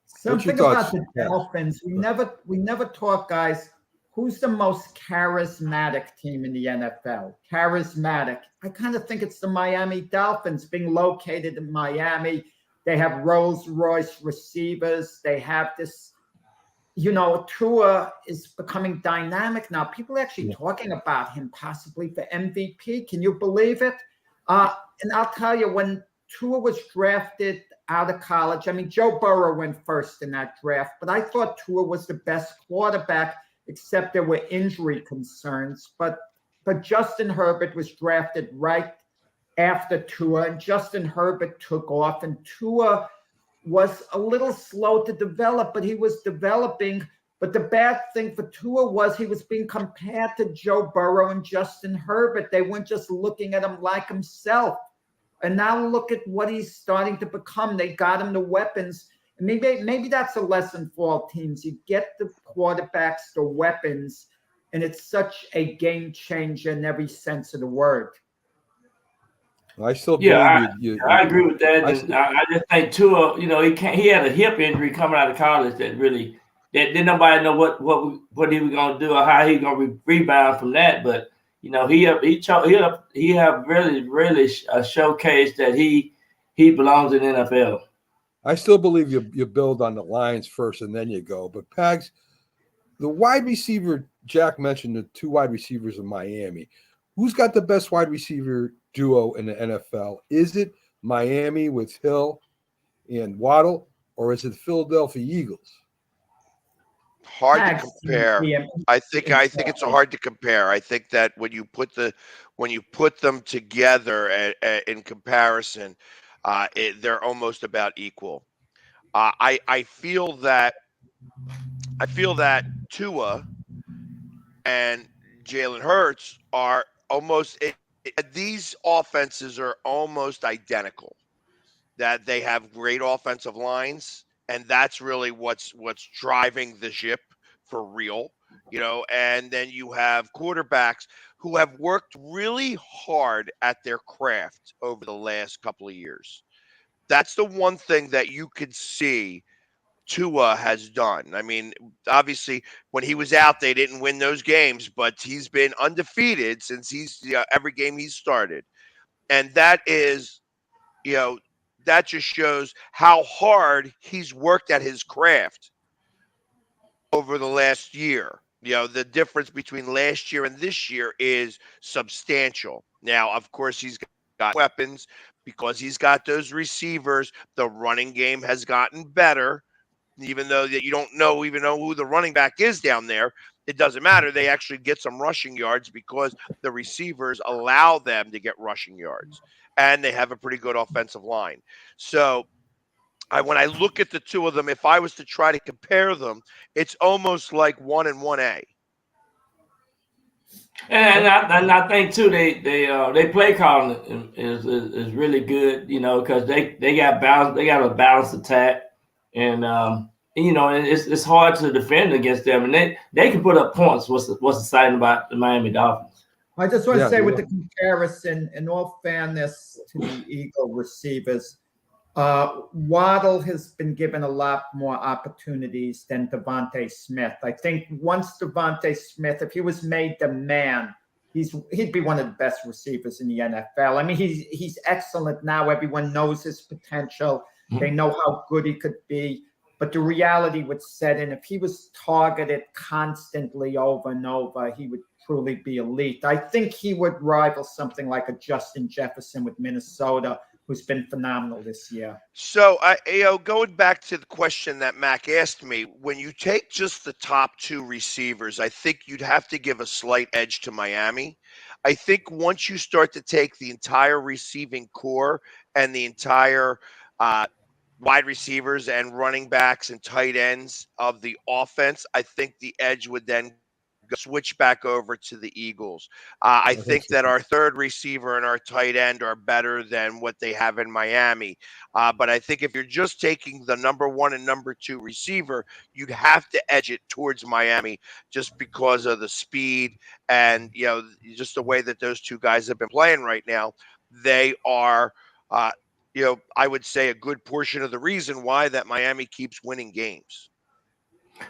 Something about the Dolphins. We never talk, guys. Who's the most charismatic team in the NFL? Charismatic. I kind of think it's the Miami Dolphins, being located in Miami. They have Rolls-Royce receivers. They have this, Tua is becoming dynamic now. People are actually talking about him possibly for MVP. Can you believe it? And I'll tell you, when Tua was drafted out of college, I mean, Joe Burrow went first in that draft, but I thought Tua was the best quarterback, except there were injury concerns. But Justin Herbert was drafted right after Tua, and Justin Herbert took off, and Tua was a little slow to develop, but he was developing. But the bad thing for Tua was he was being compared to Joe Burrow and Justin Herbert. They weren't just looking at him like himself. And now look at what he's starting to become. They got him the weapons. And maybe that's a lesson for all teams. You get the quarterbacks the weapons, and it's such a game changer in every sense of the word. I still I agree with that. I just think Tua, he had a hip injury coming out of college that didn't nobody know what he was going to do or how he was going to rebound from that. But he have really showcased that he belongs in the NFL. I still believe you build on the Lions first and then you go. But Pags, the wide receiver, Jack mentioned the 2 wide receivers in Miami. Who's got the best wide receiver duo in the NFL? Is it Miami with Hill and Waddle, or is it the Philadelphia Eagles? Hard to compare. I think it's hard to compare. I think that when you put them together in comparison, they're almost about equal. I feel that Tua and Jalen Hurts are almost these offenses are almost identical. That they have great offensive lines, and that's really what's driving the ship for real, and then you have quarterbacks who have worked really hard at their craft over the last couple of years. That's the one thing that you could see Tua has done. I mean, obviously, when he was out, they didn't win those games, but he's been undefeated since every game he's started, and that is, that just shows how hard he's worked at his craft over the last year. The difference between last year and this year is substantial. Now, of course, he's got weapons because he's got those receivers. The running game has gotten better, even though that you don't even know who the running back is down there. It doesn't matter. They actually get some rushing yards because the receivers allow them to get rushing yards, and they have a pretty good offensive line. So when I look at the 2 of them, if I was to try to compare them, it's almost like 1 and 1A. And I think too they play calling is really good, because they got balance. They got a balanced attack, and it's hard to defend against them, and they can put up points. What's exciting about the Miami Dolphins? I just want to say, with the comparison, in all fairness to the Eagle receivers, Waddle has been given a lot more opportunities than Devontae Smith. I think once Devontae Smith, if he was made the man, he'd be one of the best receivers in the NFL. I mean, he's excellent now. Everyone knows his potential. They know how good he could be. But the reality would set in. If he was targeted constantly over and over, he would truly be elite. I think he would rival something like a Justin Jefferson with Minnesota, who's been phenomenal this year. So, going back to the question that Mac asked me, when you take just the top 2 receivers, I think you'd have to give a slight edge to Miami. I think once you start to take the entire receiving core and the entire wide receivers and running backs and tight ends of the offense, I think the edge would then switch back over to the Eagles. I think that our third receiver and our tight end are better than what they have in Miami. But I think if you're just taking the number 1 and number 2 receiver, you'd have to edge it towards Miami just because of the speed and, just the way that those 2 guys have been playing right now. They are, I would say a good portion of the reason why that Miami keeps winning games.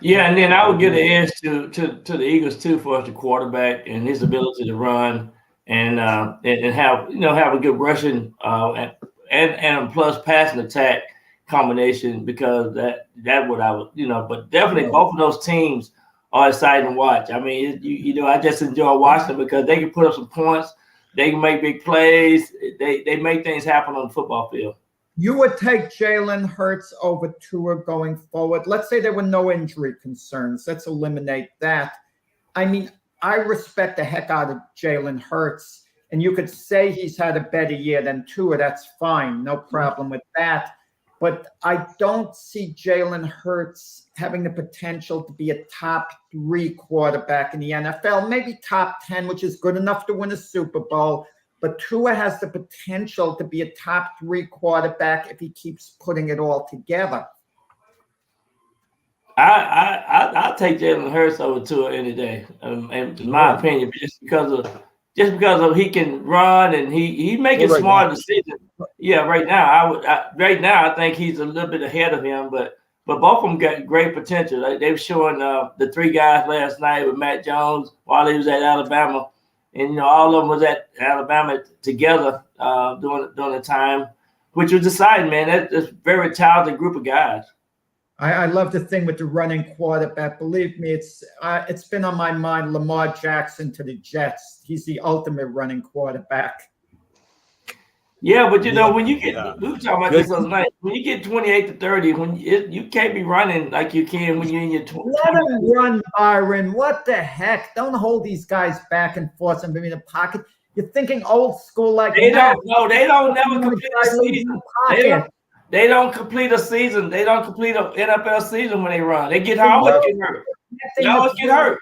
Yeah, and then I would give the edge to the Eagles too, for the quarterback and his ability to run and have a good rushing and plus passing attack combination, because that what I would but definitely both of those teams are exciting to watch. I mean, I just enjoy watching them because they can put up some points, they can make big plays, they make things happen on the football field. You would take Jalen Hurts over Tua going forward. Let's say there were no injury concerns. Let's eliminate that. I mean, I respect the heck out of Jalen Hurts, and you could say he's had a better year than Tua. That's fine. No problem with that. But I don't see Jalen Hurts having the potential to be a top 3 quarterback in the NFL, maybe top 10, which is good enough to win a Super Bowl. But Tua has the potential to be a top 3 quarterback if he keeps putting it all together. I'll take Jalen Hurts over Tua any day, in my opinion, just because of he can run and he making smart decisions. Yeah, right now I think he's a little bit ahead of him, but both of them got great potential. They were showing the 3 guys last night with Matt Jones while he was at Alabama. and all of them was at Alabama together during the time, which was deciding, man. That's a very talented group of guys. I love the thing with the running quarterback. Believe me, it's been on my mind. Lamar Jackson to the Jets. He's the ultimate running quarterback. Yeah, but when you get, we were talking about this last night. When you get 28 to 30, you can't be running like you can when you're in your 20s. Let him run, Byron. What the heck? Don't hold these guys back and forth and be in the pocket. You're thinking old school like they don't never complete a season. They don't complete a season. They don't complete an NFL season when they run. They always get hurt. They always get hurt.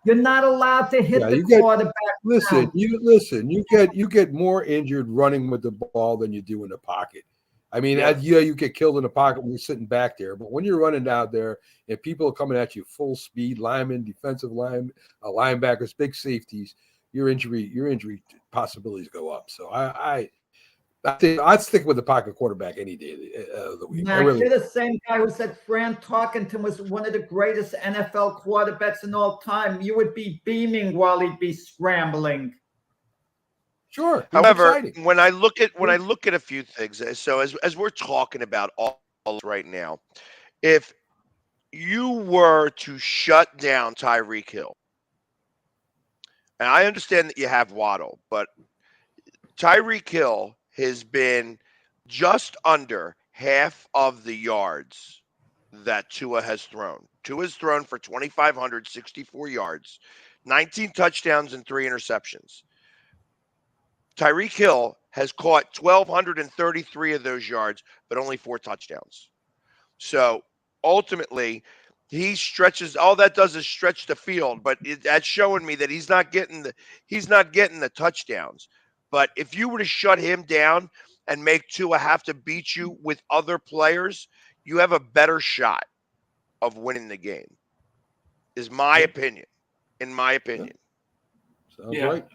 You're not allowed to hit the quarterback. Listen, you get more injured running with the ball than you do in the pocket. I mean, you get killed in the pocket when you're sitting back there, but when you're running out there and people are coming at you full speed, linemen, defensive line, linebackers, big safeties, your injury possibilities go up. So I think I'd stick with the pocket quarterback any day of the week. Now, you're the same guy who said Fran Tarkenton was one of the greatest NFL quarterbacks in all time. You would be beaming while he'd be scrambling. Sure. However, when I look at a few things, so as we're talking about all right now, if you were to shut down Tyreek Hill, and I understand that you have Waddle, but Tyreek Hill has been just under half of the yards that Tua has thrown. Tua has thrown for 2,564 yards, 19 touchdowns, and 3 interceptions. Tyreek Hill has caught 1,233 of those yards, but only 4 touchdowns. So ultimately, he stretches. All that does is stretch the field, but that's showing me that he's not getting the touchdowns. But if you were to shut him down and make Tua have to beat you with other players, you have a better shot of winning the game. Is my opinion. In my opinion. Sounds right.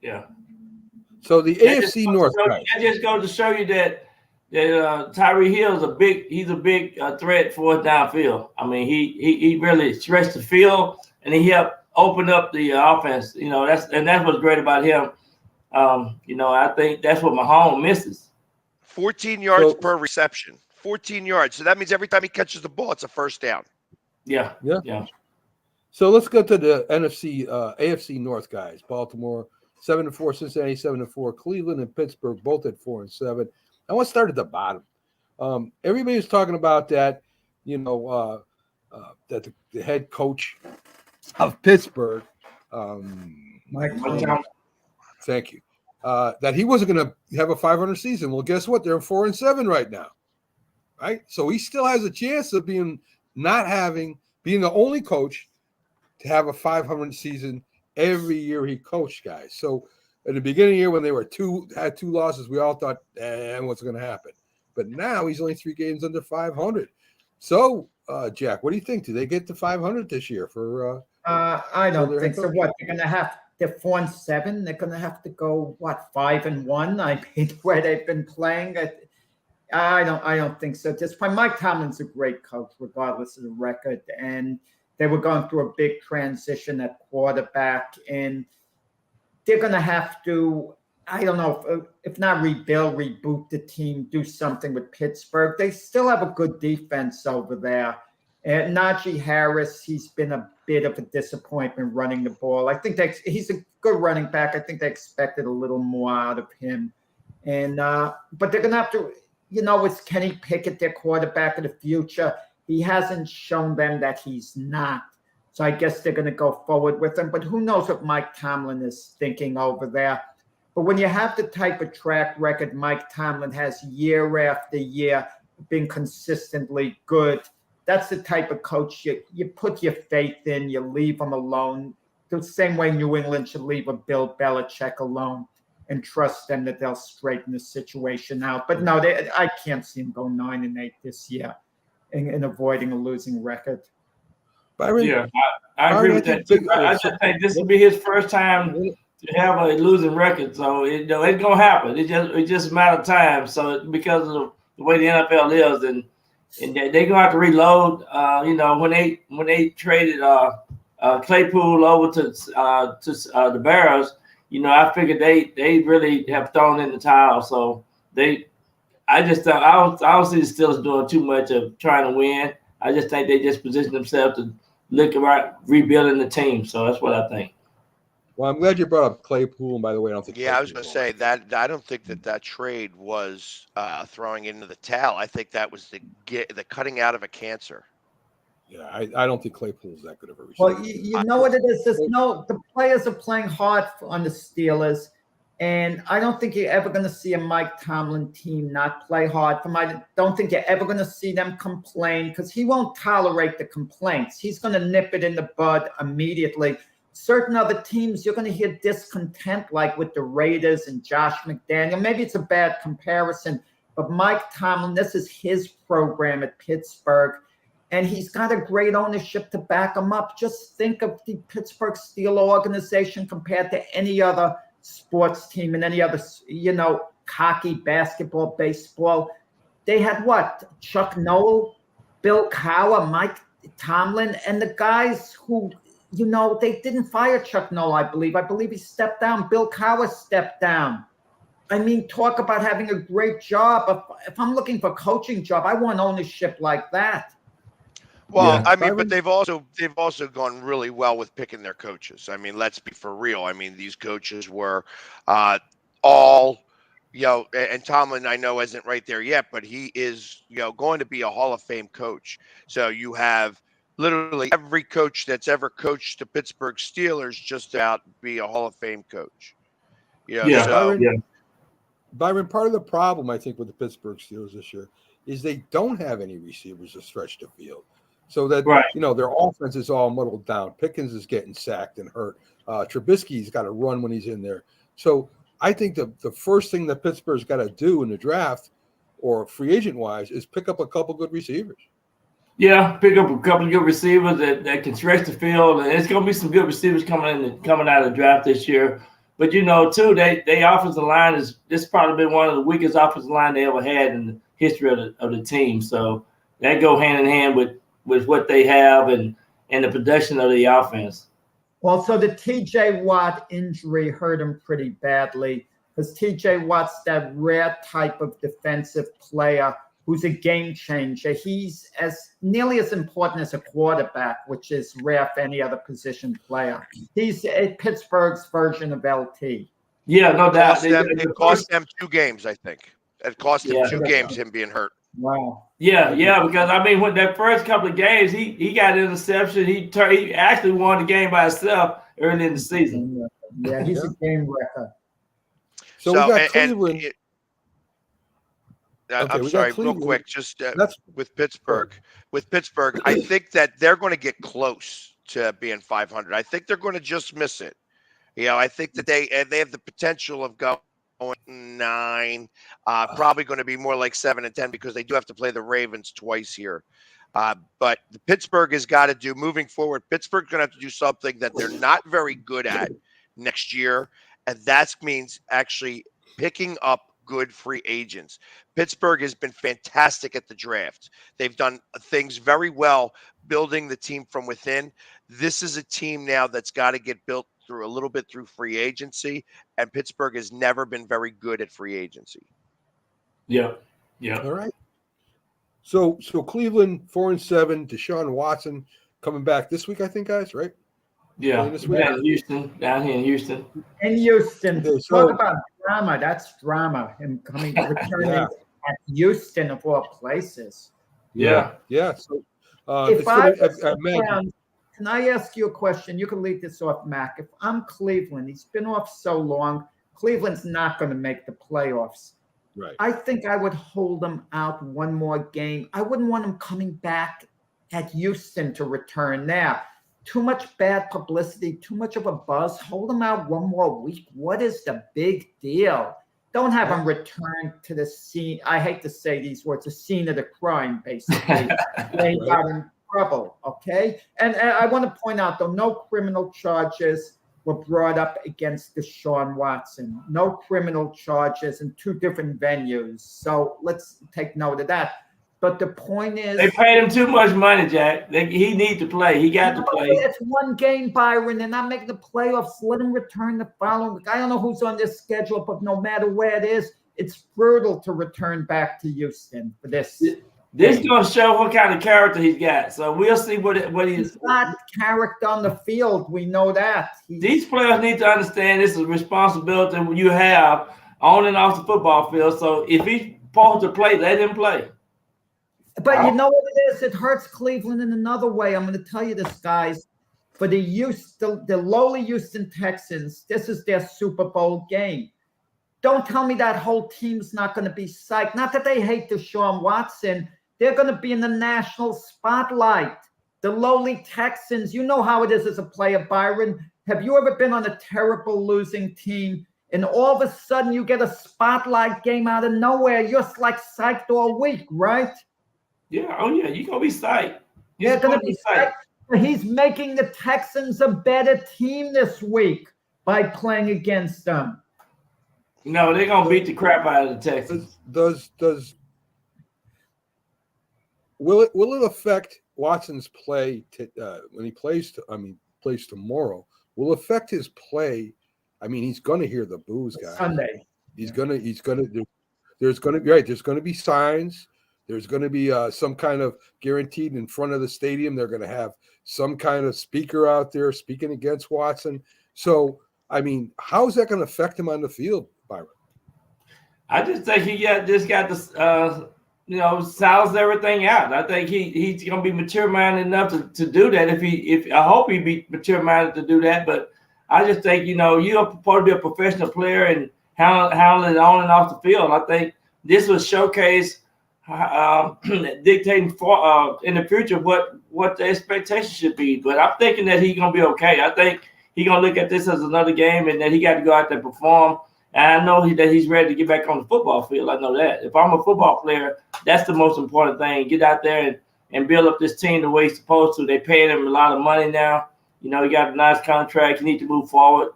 Yeah. So the AFC North guys. That just goes to show you that Tyreek Hill is a big threat for us downfield. I mean, he really stretched the field and he helped open up the offense. That's what's great about him. I think that's what Mahomes misses. 14 yards per reception. 14 yards. So that means every time he catches the ball, it's a first down. Yeah. So let's go to the AFC North guys. Baltimore 7-4, Cincinnati 7-4, Cleveland and Pittsburgh both at 4-7. I want to start at the bottom. Everybody was talking about that. That the head coach of Pittsburgh, Mike. Thank you. That he wasn't going to have a 500 season. Well, guess what? They're 4-7 right now, right? So he still has a chance of being the only coach to have a 500 season every year he coached, guys. So at the beginning of the year when they had 2 losses, we all thought, what's going to happen? But now he's only 3 games under 500. So, Jack, what do you think? Do they get to 500 this year for? I don't think so. What they're going to have? They're 4-7. They're going to have to go 5-1. I mean, where they've been playing. I don't think so. At this point, Mike Tomlin's a great coach, regardless of the record. And they were going through a big transition at quarterback, and they're going to have to. I don't know if not rebuild, reboot the team, do something with Pittsburgh. They still have a good defense over there. And Najee Harris, he's been a bit of a disappointment running the ball. I think he's a good running back. I think they expected a little more out of him. And but they're going to have to, it's Kenny Pickett, their quarterback of the future. He hasn't shown them that he's not. So I guess they're going to go forward with him. But who knows what Mike Tomlin is thinking over there. But when you have the type of track record Mike Tomlin has year after year, been consistently good, that's the type of coach you put your faith in, you leave him alone. The same way New England should leave a Bill Belichick alone and trust them that they'll straighten the situation out. But no, I can't see him go 9-8 this year and avoiding a losing record. Byron? Yeah, I agree with that. I just think this will be his first time to have a losing record. So it's gonna happen. It's just a matter of time. So because of the way the NFL is, and they're gonna have to reload. When they traded Claypool over to the Bears, I figured they really have thrown in the towel. So I don't see the Steelers doing too much of trying to win. I just think they just position themselves to look about rebuilding the team. So that's what I think. Well, I'm glad you brought up Claypool. And by the way, I don't think. Yeah, I was going to say that I don't think that trade was throwing into the towel. I think that was the cutting out of a cancer. Yeah, I don't think Claypool's that good of a receiver. Well, you know what it is. The players are playing hard on the Steelers, and I don't think you're ever going to see a Mike Tomlin team not play hard. I don't think you're ever going to see them complain, because he won't tolerate the complaints. He's going to nip it in the bud immediately. Certain other teams, you're going to hear discontent, like with the Raiders and Josh McDaniel. Maybe it's a bad comparison, but Mike Tomlin, this is his program at Pittsburgh, and he's got a great ownership to back him up. Just think of the Pittsburgh Steelers organization compared to any other sports team and any other, hockey, basketball, baseball. They had what? Chuck Noll, Bill Cowher, Mike Tomlin, and the guys who – they didn't fire Chuck Noll, I believe. I believe he stepped down. Bill Cowher stepped down. I mean, talk about having a great job. If I'm looking for a coaching job, I want ownership like that. Well, yeah. I mean, but they've also gone really well with picking their coaches. I mean, let's be for real. I mean, these coaches were all, and Tomlin, I know, isn't right there yet, but he is, going to be a Hall of Fame coach. So you have literally every coach that's ever coached the Pittsburgh Steelers just about be a Hall of Fame coach. Byron, part of the problem, I think, with the Pittsburgh Steelers this year is they don't have any receivers to stretch the field. So that, their offense is all muddled down. Pickens is getting sacked and hurt. Trubisky's got to run when he's in there. So I think the first thing that Pittsburgh's got to do in the draft or free agent-wise is pick up a couple good receivers. Yeah, pick up a couple of good receivers that can stretch the field, and it's going to be some good receivers coming out of the draft this year. But too, they offensive line this probably been one of the weakest offensive line they ever had in the history of the team. So that go hand in hand with what they have and the production of the offense. Well, so the T.J. Watt injury hurt him pretty badly, because T.J. Watt's that rare type of defensive player who's a game changer. He's nearly as important as a quarterback, which is rare for any other position player. He's Pittsburgh's version of LT. Yeah, no doubt. It cost them 2 games, I think. It cost him 2 games, him being hurt. Wow. Yeah, because I mean, when that first couple of games, he got an interception. He actually won the game by himself early in the season. Yeah, he's a game wrecker. So we got Cleveland. I'm sorry, real quick, just with Pittsburgh. I think that they're going to get close to being 500. I think they're going to just miss it. I think that they have the potential of going 9, probably going to be more like 7 and 10, because they do have to play the Ravens twice here. But Pittsburgh has got to do, moving forward, Pittsburgh's going to have to do something that they're not very good at next year, and that means actually picking up good free agents. Pittsburgh has been fantastic at the draft. They've done things very well building the team from within. This is a team now that's got to get built through a little bit through free agency, and Pittsburgh has never been very good at free agency. Yeah. All right. So Cleveland 4-7, Deshaun Watson coming back this week, I think, guys, right? Yeah, down here in Houston. In Houston. Talk about drama. That's drama. Him returning at Houston of all places. Yeah. So can I ask you a question? You can lead this off, Mac. If I'm Cleveland, he's been off so long. Cleveland's not going to make the playoffs. Right. I think I would hold him out one more game. I wouldn't want him coming back at Houston to return there. Too much bad publicity, too much of a buzz. Hold him out one more week. What is the big deal? Don't have him return to the scene. I hate to say these words, the scene of the crime, basically. They got in trouble, okay? And I want to point out, though, no criminal charges were brought up against Deshaun Watson. No criminal charges in 2 different venues. So let's take note of that. But the point is, they paid him too much money, Jack. He needs to play. He got to play. It's one game, Byron. They're not making the playoffs. Let him return the following week. I don't know who's on this schedule, but no matter where it is, it's brutal to return back to Houston for this. This is going to show what kind of character he's got. So we'll see what he's got character on the field. We know that. These players need to understand this is a responsibility you have on and off the football field. So if he's supposed to play, let him play. But you know what it is? It hurts Cleveland in another way. I'm going to tell you this, guys. For the lowly Houston Texans, this is their Super Bowl game. Don't tell me that whole team's not going to be psyched. Not that they hate Deshaun Watson. They're going to be in the national spotlight. The lowly Texans, you know how it is as a player, Byron. Have you ever been on a terrible losing team and all of a sudden you get a spotlight game out of nowhere? You're like psyched all week, right? Yeah, oh yeah, you're going to be psyched. They're going to be psyched. He's making the Texans a better team this week by playing against them. No, they're going to beat the crap out of the Texans. Will it affect Watson's play when he plays tomorrow? Will it affect his play? I mean, he's going to hear the boos, guys. Sunday. There's going to be signs. There's going to be some kind of guaranteed in front of the stadium. They're going to have some kind of speaker out there speaking against Watson. So, I mean, how is that going to affect him on the field, Byron? I just think he just got this, sounds everything out. I think he's going to be mature-minded enough to do that. I hope he be mature-minded to do that. But I just think, you're supposed to be a professional player and handle it on and off the field. I think this was showcase dictating for in the future what the expectation should be. But I'm thinking that he's gonna be okay. I think he's gonna look at this as another game and that he got to go out there and perform. And I know that he's ready to get back on the football field. I know that. If I'm a football player, that's the most important thing. Get out there and build up this team the way he's supposed to. They paying him a lot of money now. He got a nice contract. He need to move forward.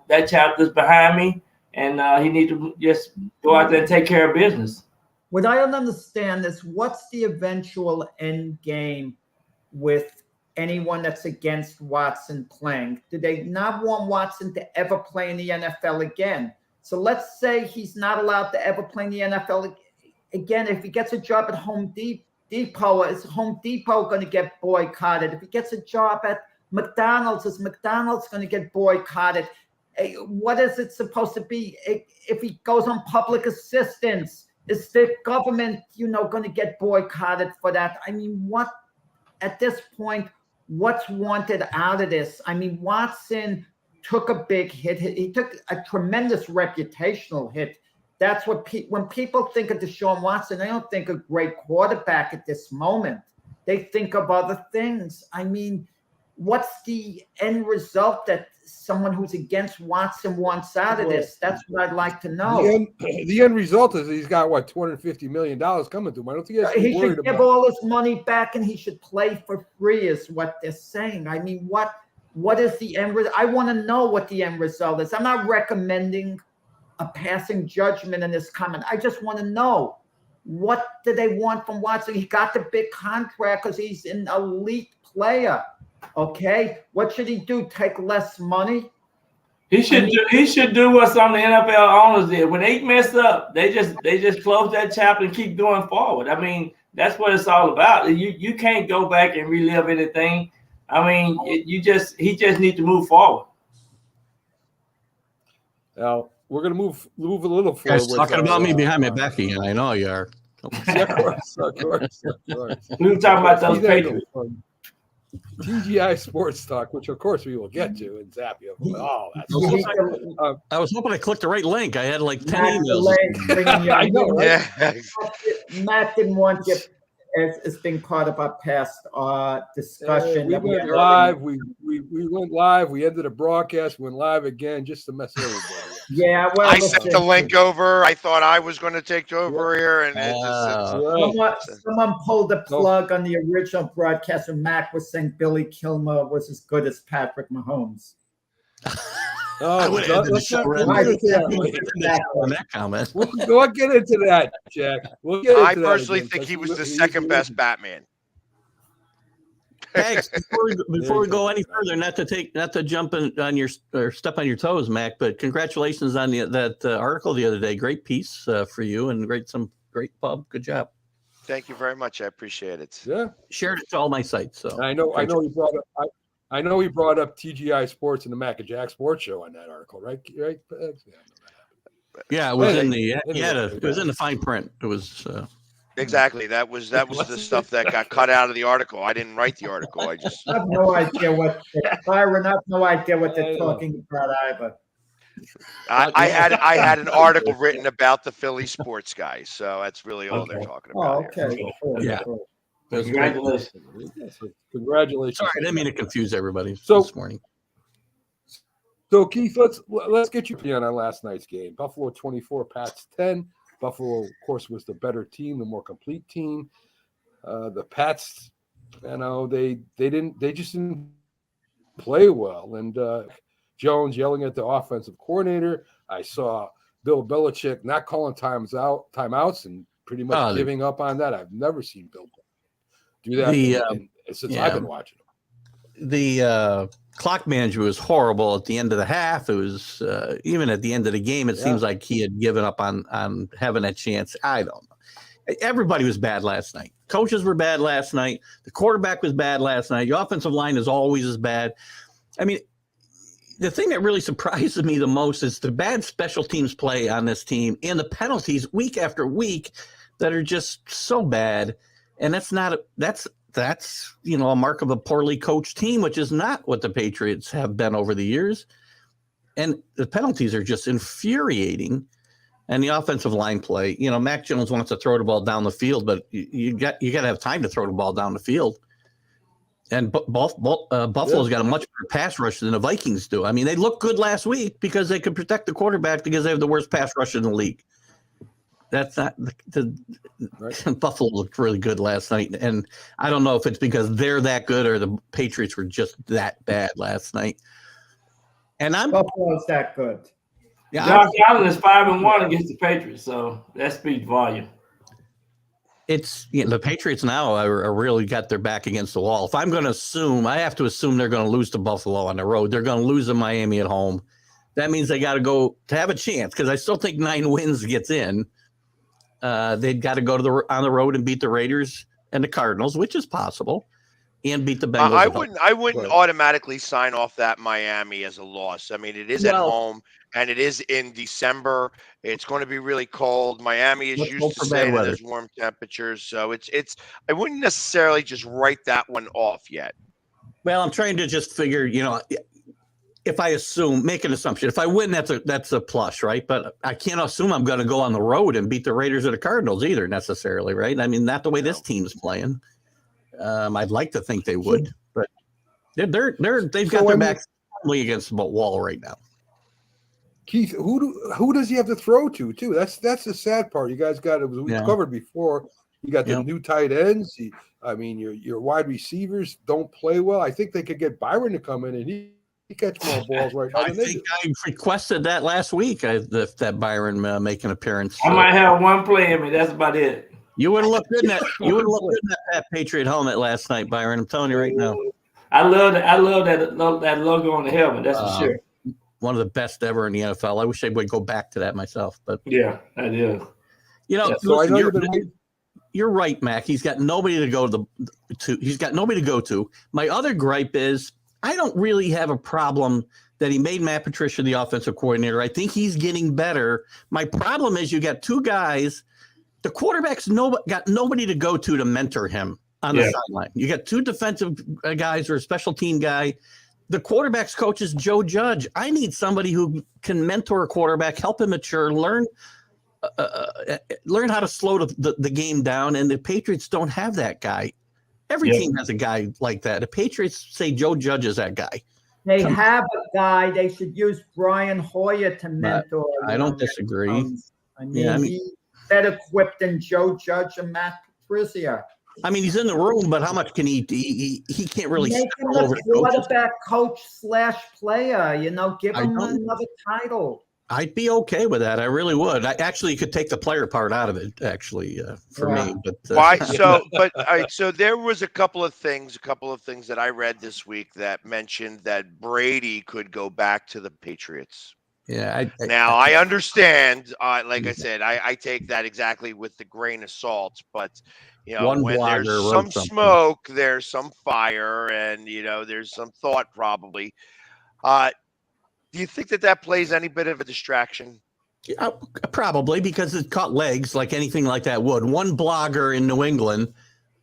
That chapter's behind me, and he need to just go out there and take care of business. What I don't understand is what's the eventual end game with anyone that's against Watson playing? Do they not want Watson to ever play in the NFL again? So let's say he's not allowed to ever play in the NFL again. If he gets a job at Home Depot, is Home Depot going to get boycotted? If he gets a job at McDonald's, is McDonald's going to get boycotted? What is it supposed to be? If he goes on public assistance, is the government, going to get boycotted for that? I mean, at this point, what's wanted out of this? I mean, Watson took a big hit. He took a tremendous reputational hit. That's what when people think of Deshaun Watson, they don't think of great quarterback at this moment. They think of other things. I mean, what's the end result that someone who's against Watson wants out of this? That's what I'd like to know. The end result is he's got $250 million coming to him. I don't think he should give all his money back and he should play for free, is what they're saying. I mean, what is the end result? I want to know what the end result is. I'm not recommending a passing judgment in this comment. I just want to know, what do they want from Watson? He got the big contract because he's an elite player. Okay, what should he do? Take less money? He should do what some of the NFL owners did. When they mess up, they just close that chapter and keep going forward. I mean, that's what it's all about. You can't go back and relive anything. I mean, he just need to move forward. Now we're gonna move a little forward. You guys talking about me behind my back again. I know you are. Of course. We were talking about those Patriots. TGI Sports Talk, which of course we will get to and zap you. Oh, that's I was hoping I clicked the right link. I had like 10 emails. I know, right? Yeah. Matt didn't want you as being part of our past discussion. We went live. We went live. We ended a broadcast. Went live again just to mess everybody up. Yeah, well, I sent the link over. I thought I was going to take over here, and someone pulled the plug on the original broadcast, and Mac was saying Billy Kilmer was as good as Patrick Mahomes. I would have ended the show right we'll get into on that comment. We'll get into that, Jack. We'll get into I that personally again, think he was the he's second best Batman. Thanks. Before we go any further, not to jump on your or step on your toes, Mac, but congratulations on that article the other day. Great piece for you and some great pub. Good job. Thank you very much. I appreciate it. Yeah, shared it to all my sites. So I know he brought up. I know he brought up TGI Sports and the Mac and Jack Sports Show on that article, right? Yeah, it was in the it was in the fine print. It was Exactly. That was the stuff that got cut out of the article. I didn't write the article. I have no idea what Byron. I have no idea what they're talking about either. I had an article written about the Philly sports guys, so that's really all they're talking about. Oh, okay. Cool. Yeah. Cool. Congratulations. Congratulations. Sorry, I didn't mean to confuse everybody this morning. So Keith, let's get you on last night's game. Buffalo 24, Pats 10. Buffalo, of course, was the better team, the more complete team. The Pats, they just didn't play well. And Jones yelling at the offensive coordinator. I saw Bill Belichick not calling timeouts and pretty much giving up on that. I've never seen Bill do that since I've been watching him. The clock management was horrible at the end of the half. It was even at the end of the game. It seems like he had given up on having a chance. I don't know. Everybody was bad last night. Coaches were bad last night. The quarterback was bad last night. The offensive line is always as bad. I mean, the thing that really surprises me the most is the bad special teams play on this team and the penalties week after week that are just so bad. And that's a mark of a poorly coached team, which is not what the Patriots have been over the years. And the penalties are just infuriating. And the offensive line play, Mac Jones wants to throw the ball down the field, but you got to have time to throw the ball down the field. And Buffalo's got a much better pass rush than the Vikings do. I mean, they looked good last week because they could protect the quarterback because they have the worst pass rush in the league. That's not Buffalo looked really good last night, and I don't know if it's because they're that good or the Patriots were just that bad last night. And Buffalo's that good. Yeah, Josh Allen is 5-1 against the Patriots, so that speaks volume. It's the Patriots now are really got their back against the wall. If I'm going to assume, I have to assume they're going to lose to Buffalo on the road. They're going to lose to Miami at home. That means they got to go to have a chance because I still think 9 wins gets in. They've got to go on the road and beat the Raiders and the Cardinals, which is possible, and beat the Bengals. I wouldn't automatically sign off that Miami as a loss. I mean, it is at home and it is in December. It's going to be really cold. Miami is used to staying in those warm temperatures, so it's. I wouldn't necessarily just write that one off yet. Well, I'm trying to just figure, if I make an assumption, if I win, that's a plus, right? But I can't assume I'm going to go on the road and beat the Raiders or the Cardinals either necessarily, right? I mean, not the way this team's playing. I'd like to think they would, but they've got their backs against the wall right now. Keith, who does he have to throw to too? That's the sad part. You guys got it. We covered before. You got the new tight ends. Your wide receivers don't play well. I think they could get Byron to come in and he catch more balls right now. I think I requested that last week. That Byron make an appearance. I might have one play in me. That's about it. You would have looked good in that. You would have looked good in that Patriot helmet last night, Byron. I'm telling you right now. I love that logo on the helmet. That's for sure. One of the best ever in the NFL. I wish I would go back to that myself, but yeah, I do. You're right, Mac. He's got nobody to go to. He's got nobody to go to. My other gripe is I don't really have a problem that he made Matt Patricia the offensive coordinator. I think he's getting better. My problem is you got 2 guys. The quarterback's got nobody to go to mentor him on the sideline. You got 2 defensive guys or a special team guy. The quarterback's coach is Joe Judge. I need somebody who can mentor a quarterback, help him mature, learn how to slow the game down. And the Patriots don't have that guy. Every team has a guy like that. The Patriots say Joe Judge is that guy. They have a guy. They should use Brian Hoyer to mentor. I don't disagree. He's better equipped than Joe Judge and Matt Patricia. I mean, he's in the room, but how much can he can't really Make step him all over a the coaches. quarterback coach / player. Give him another title. I'd be okay with that. I really would. I actually could take the player part out of it, actually, for me. But why? So, but all right. So there was a couple of things that I read this week that mentioned that Brady could go back to the Patriots. Yeah. Now I understand. Like I said, I take that exactly with the grain of salt. But when there's some smoke, there's some fire, and there's some thought probably. Do you think that plays any bit of a distraction? Yeah, probably, because it caught legs like anything like that would. One blogger in New England,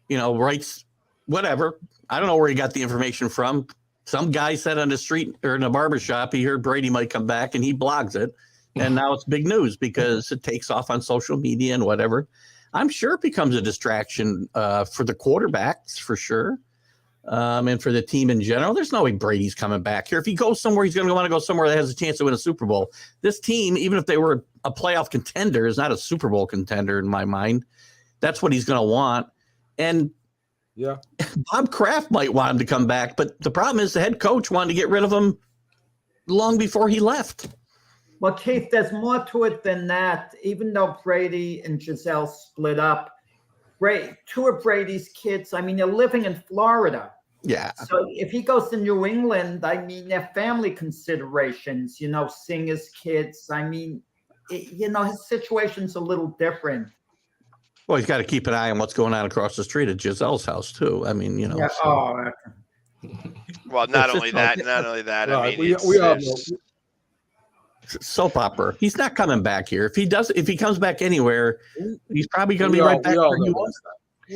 writes whatever. I don't know where he got the information from. Some guy said on the street or in a barbershop, he heard Brady might come back, and he blogs it. And now it's big news because it takes off on social media and whatever. I'm sure it becomes a distraction for the quarterbacks, for sure. And for the team in general. There's no way Brady's coming back here. If he goes somewhere, he's going to want to go somewhere that has a chance to win a Super Bowl. This team, even if they were a playoff contender, is not a Super Bowl contender in my mind. That's what he's going to want. And yeah, Bob Kraft might want him to come back, but the problem is the head coach wanted to get rid of him long before he left. Well, Keith, there's more to it than that. Even though Brady and Giselle split up, two of Brady's kids, they're living in Florida. Yeah. So if he goes to New England, their family considerations, seeing his kids. His situation's a little different. Well, he's got to keep an eye on what's going on across the street at Giselle's house too. Yeah. So. Well, not only that. We all know. Soap opera. He's not coming back here. If he comes back anywhere, he's probably going to be right back where he was.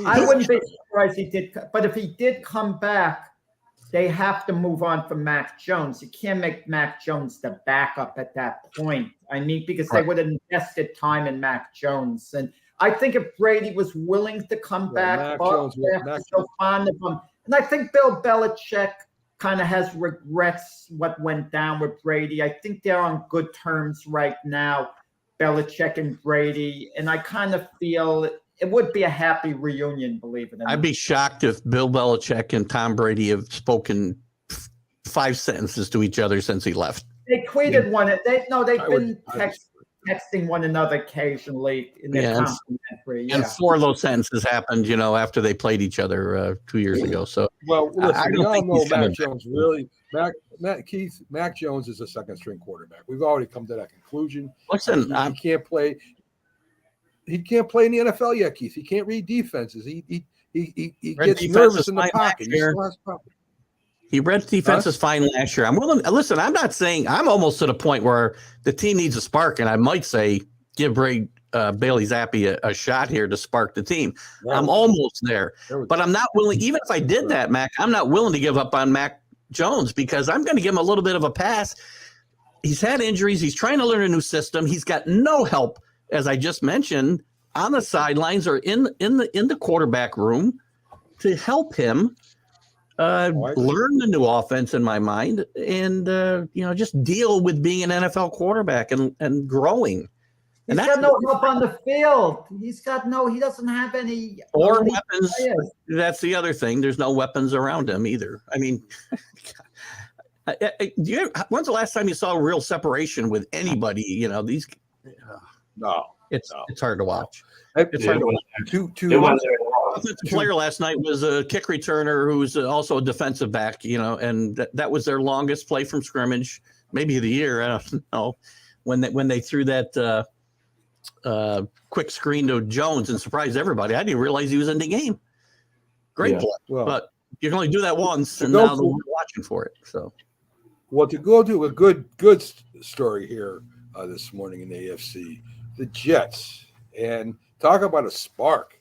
I wouldn't be surprised he did, but if he did come back, they have to move on from Mac Jones. You can't make Mac Jones the backup at that point. Because they would have invested time in Mac Jones. And I think if Brady was willing to come back, so fond of him. And I think Bill Belichick kind of has regrets what went down with Brady. I think they're on good terms right now, Belichick and Brady. And I kind of feel it would be a happy reunion, believe it or not. I'd be shocked if Bill Belichick and Tom Brady have spoken 5 sentences to each other since he left. They tweeted they've been texting one another occasionally in their complimentary. And 4 of those sentences happened, after they played each other 2 years ago. So, well, listen, we all know Mac Jones really. Mac Jones is a second-string quarterback. We've already come to that conclusion. Listen, he can't play. He can't play in the NFL yet, Keith. He can't read defenses. He gets nervous in the pocket. He read defenses fine last year. I'm willing. Listen, I'm not saying I'm almost to the point where the team needs a spark, and I might say give Bailey Zappi a shot here to spark the team. I'm almost there, but I'm not willing. Even if I did that, Mac, I'm not willing to give up on Mac Jones because I'm going to give him a little bit of a pass. He's had injuries. He's trying to learn a new system. He's got no help, as I just mentioned, on the sidelines or in the quarterback room to help him learn the new offense in my mind and just deal with being an NFL quarterback and growing. He's got no help on the field. He doesn't have any weapons. Players. That's the other thing. There's no weapons around him either. When's the last time you saw a real separation with anybody? No. It's hard to watch. It's hard to watch. Offensive player last night was a kick returner who's also a defensive back, and that was their longest play from scrimmage, maybe of the year. I don't know when they threw that quick screen to Jones and surprised everybody. I didn't even realize he was in the game. Great play, but you can only do that once, and now we're watching for it. So, well, to go to a good story here this morning in the AFC, the Jets, and talk about a spark.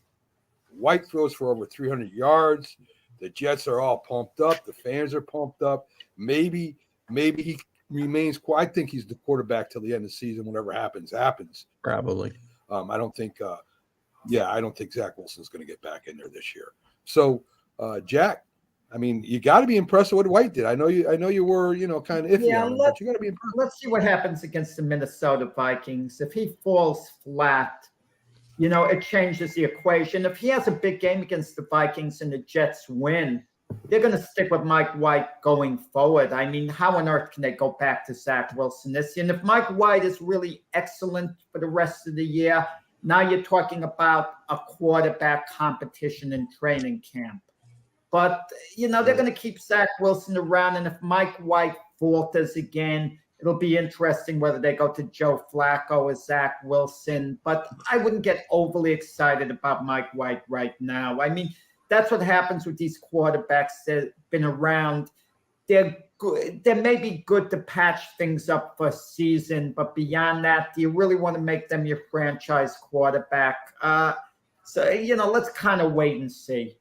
White throws for over 300 yards. The Jets are all pumped up. The fans are pumped up. Maybe he remains. I think he's the quarterback till the end of the season. Whatever happens. Probably. I don't think. I don't think Zach Wilson's going to get back in there this year. So, Jack, you got to be impressed with what White did. I know you were, kind of iffy on him, but you got to be impressed. Let's see what happens against the Minnesota Vikings. If he falls flat, it changes the equation. If he has a big game against the Vikings and the Jets win, they're going to stick with Mike White going forward. I mean, how on earth can they go back to Zach Wilson this year? And if Mike White is really excellent for the rest of the year, now you're talking about a quarterback competition in training camp. But, they're going to keep Zach Wilson around. And if Mike White falters again, it'll be interesting whether they go to Joe Flacco or Zach Wilson. But I wouldn't get overly excited about Mike White right now. I mean, that's what happens with these quarterbacks that have been around. They're good. They may be good to patch things up for a season, but beyond that, do you really want to make them your franchise quarterback? So, let's kind of wait and see.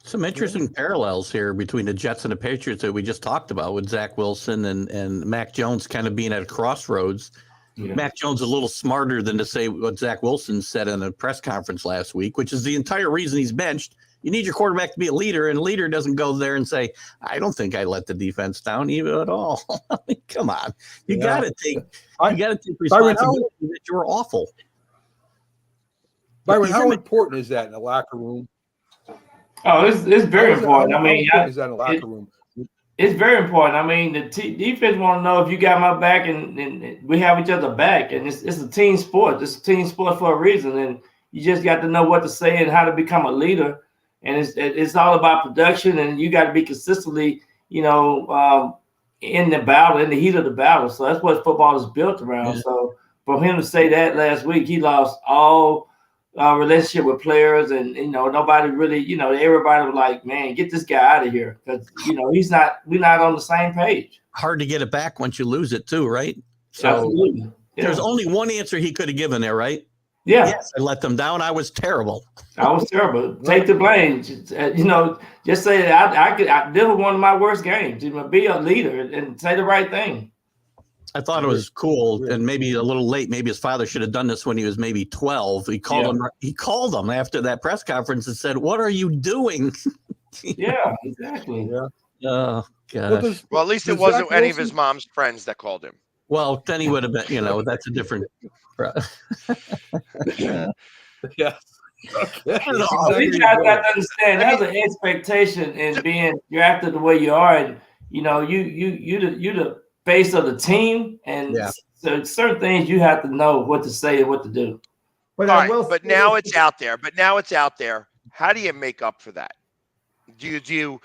Some interesting parallels here between the Jets and the Patriots that we just talked about with Zach Wilson and Mac Jones kind of being at a crossroads. Yeah. Mac Jones is a little smarter than to say what Zach Wilson said in a press conference last week, which is the entire reason he's benched. You need your quarterback to be a leader, and a leader doesn't go there and say, I don't think I let the defense down even at all. I mean, come on. You got to take responsibility that you're awful. Byron, how important is that in the locker room? Oh, it's very important. I mean, is that in the locker room? It's very important. I mean, the defense want to know if you got my back and we have each other back. And it's a team sport. It's a team sport for a reason. And you just got to know what to say and how to become a leader. And it's all about production. And you got to be consistently, in the battle, in the heat of the battle. So that's what football is built around. Yeah. So for him to say that last week, he lost all relationship with players, and nobody really, everybody was like, man, get this guy out of here, because we're not on the same page. Hard to get it back once you lose it too, right? So absolutely. Yeah. There's only one answer he could have given there, right? Yeah. Yes, I let them down. I was terrible. Take the blame. Just say that this was one of my worst games. Be a leader and say the right thing. I thought it was cool, and maybe a little late. Maybe his father should have done this when he was maybe 12. He called him after that press conference and said, "What are you doing?" Yeah, exactly. Yeah. Oh gosh. Well, at least it wasn't any of his mom's friends that called him. Well, then he would have been. That's a different. Yeah. Okay. You got to understand there's an expectation in being drafted the way you are, and you the face of the team, and so certain things you have to know what to say and what to do. But now it's out there. How do you make up for that? Do you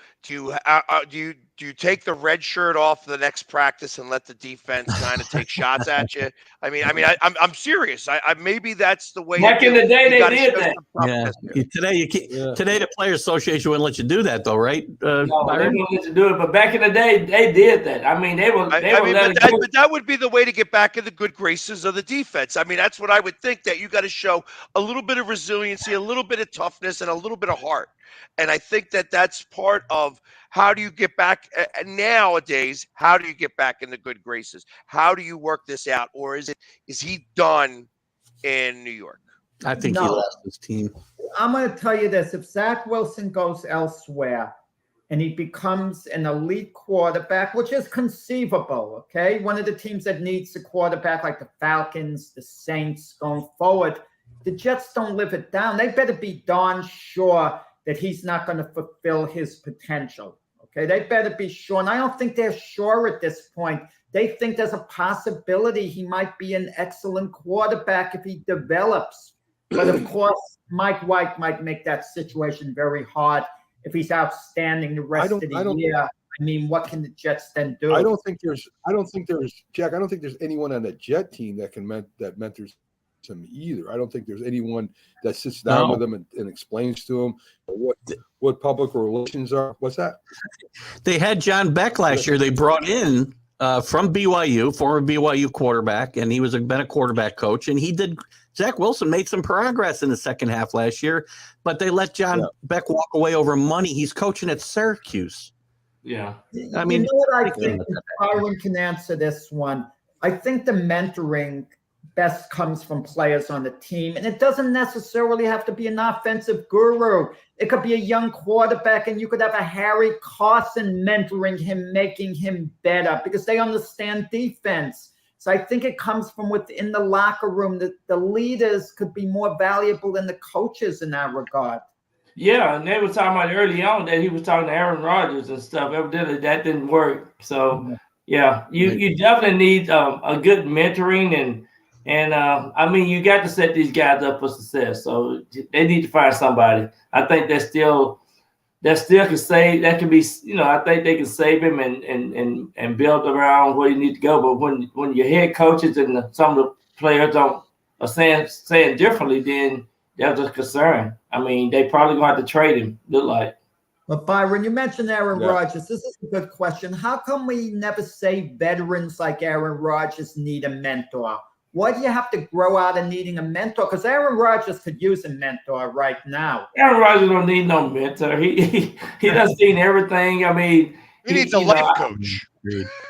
take the red shirt off the next practice and let the defense kind of take shots at you? I'm serious. Maybe that's the way. Back in the day, they did that. Yeah. Today, the Players Association wouldn't let you do that, though, right? No, they wouldn't let you do it. But back in the day, they did that. But that would be the way to get back in the good graces of the defense. That's what I would think. That you got to show a little bit of resiliency, a little bit of toughness, and a little bit of heart. And I think that that's part of how do you get back nowadays? How do you get back in the good graces? How do you work this out? Or is he done in New York? I think he lost his team. I'm going to tell you this. If Zach Wilson goes elsewhere and he becomes an elite quarterback, which is conceivable, okay? One of the teams that needs a quarterback like the Falcons, the Saints going forward, the Jets don't live it down. They better be darn sure that he's not going to fulfill his potential. Okay, they better be sure. And I don't think they're sure at this point. They think there's a possibility he might be an excellent quarterback if he develops. But of course, Mike White might make that situation very hard if he's outstanding the rest of the year. What can the Jets then do? I don't think there's anyone on the Jet team that mentors him either. I don't think there's anyone that sits down with him and explains to him what public relations are. What's that? They had John Beck last year. They brought in from BYU, former BYU quarterback, and he was been a quarterback coach, and he did. Zach Wilson made some progress in the second half last year, but they let John Beck walk away over money. He's coaching at Syracuse. Yeah. You know what I think? Byron can answer this one. I think the mentoring best comes from players on the team. And it doesn't necessarily have to be an offensive guru. It could be a young quarterback, and you could have a Harry Carson mentoring him, making him better because they understand defense. So I think it comes from within the locker room that the leaders could be more valuable than the coaches in that regard. Yeah, and they were talking about early on that he was talking to Aaron Rodgers and stuff. Evidently, that didn't work. So, yeah, you definitely need a good mentoring and I mean, you got to set these guys up for success. So they need to find somebody. I think that still can save. That can be, I think they can save him and build around where you need to go. But when your head coaches and some of the players are saying differently, then that's a concern. I mean, they probably going to have to trade him. Look like. But Byron, you mentioned Aaron Rodgers. This is a good question. How come we never say veterans like Aaron Rodgers need a mentor? Why do you have to grow out of needing a mentor? Because Aaron Rodgers could use a mentor right now. Aaron Rodgers don't need no mentor. He does seen everything. I mean, he needs a life coach.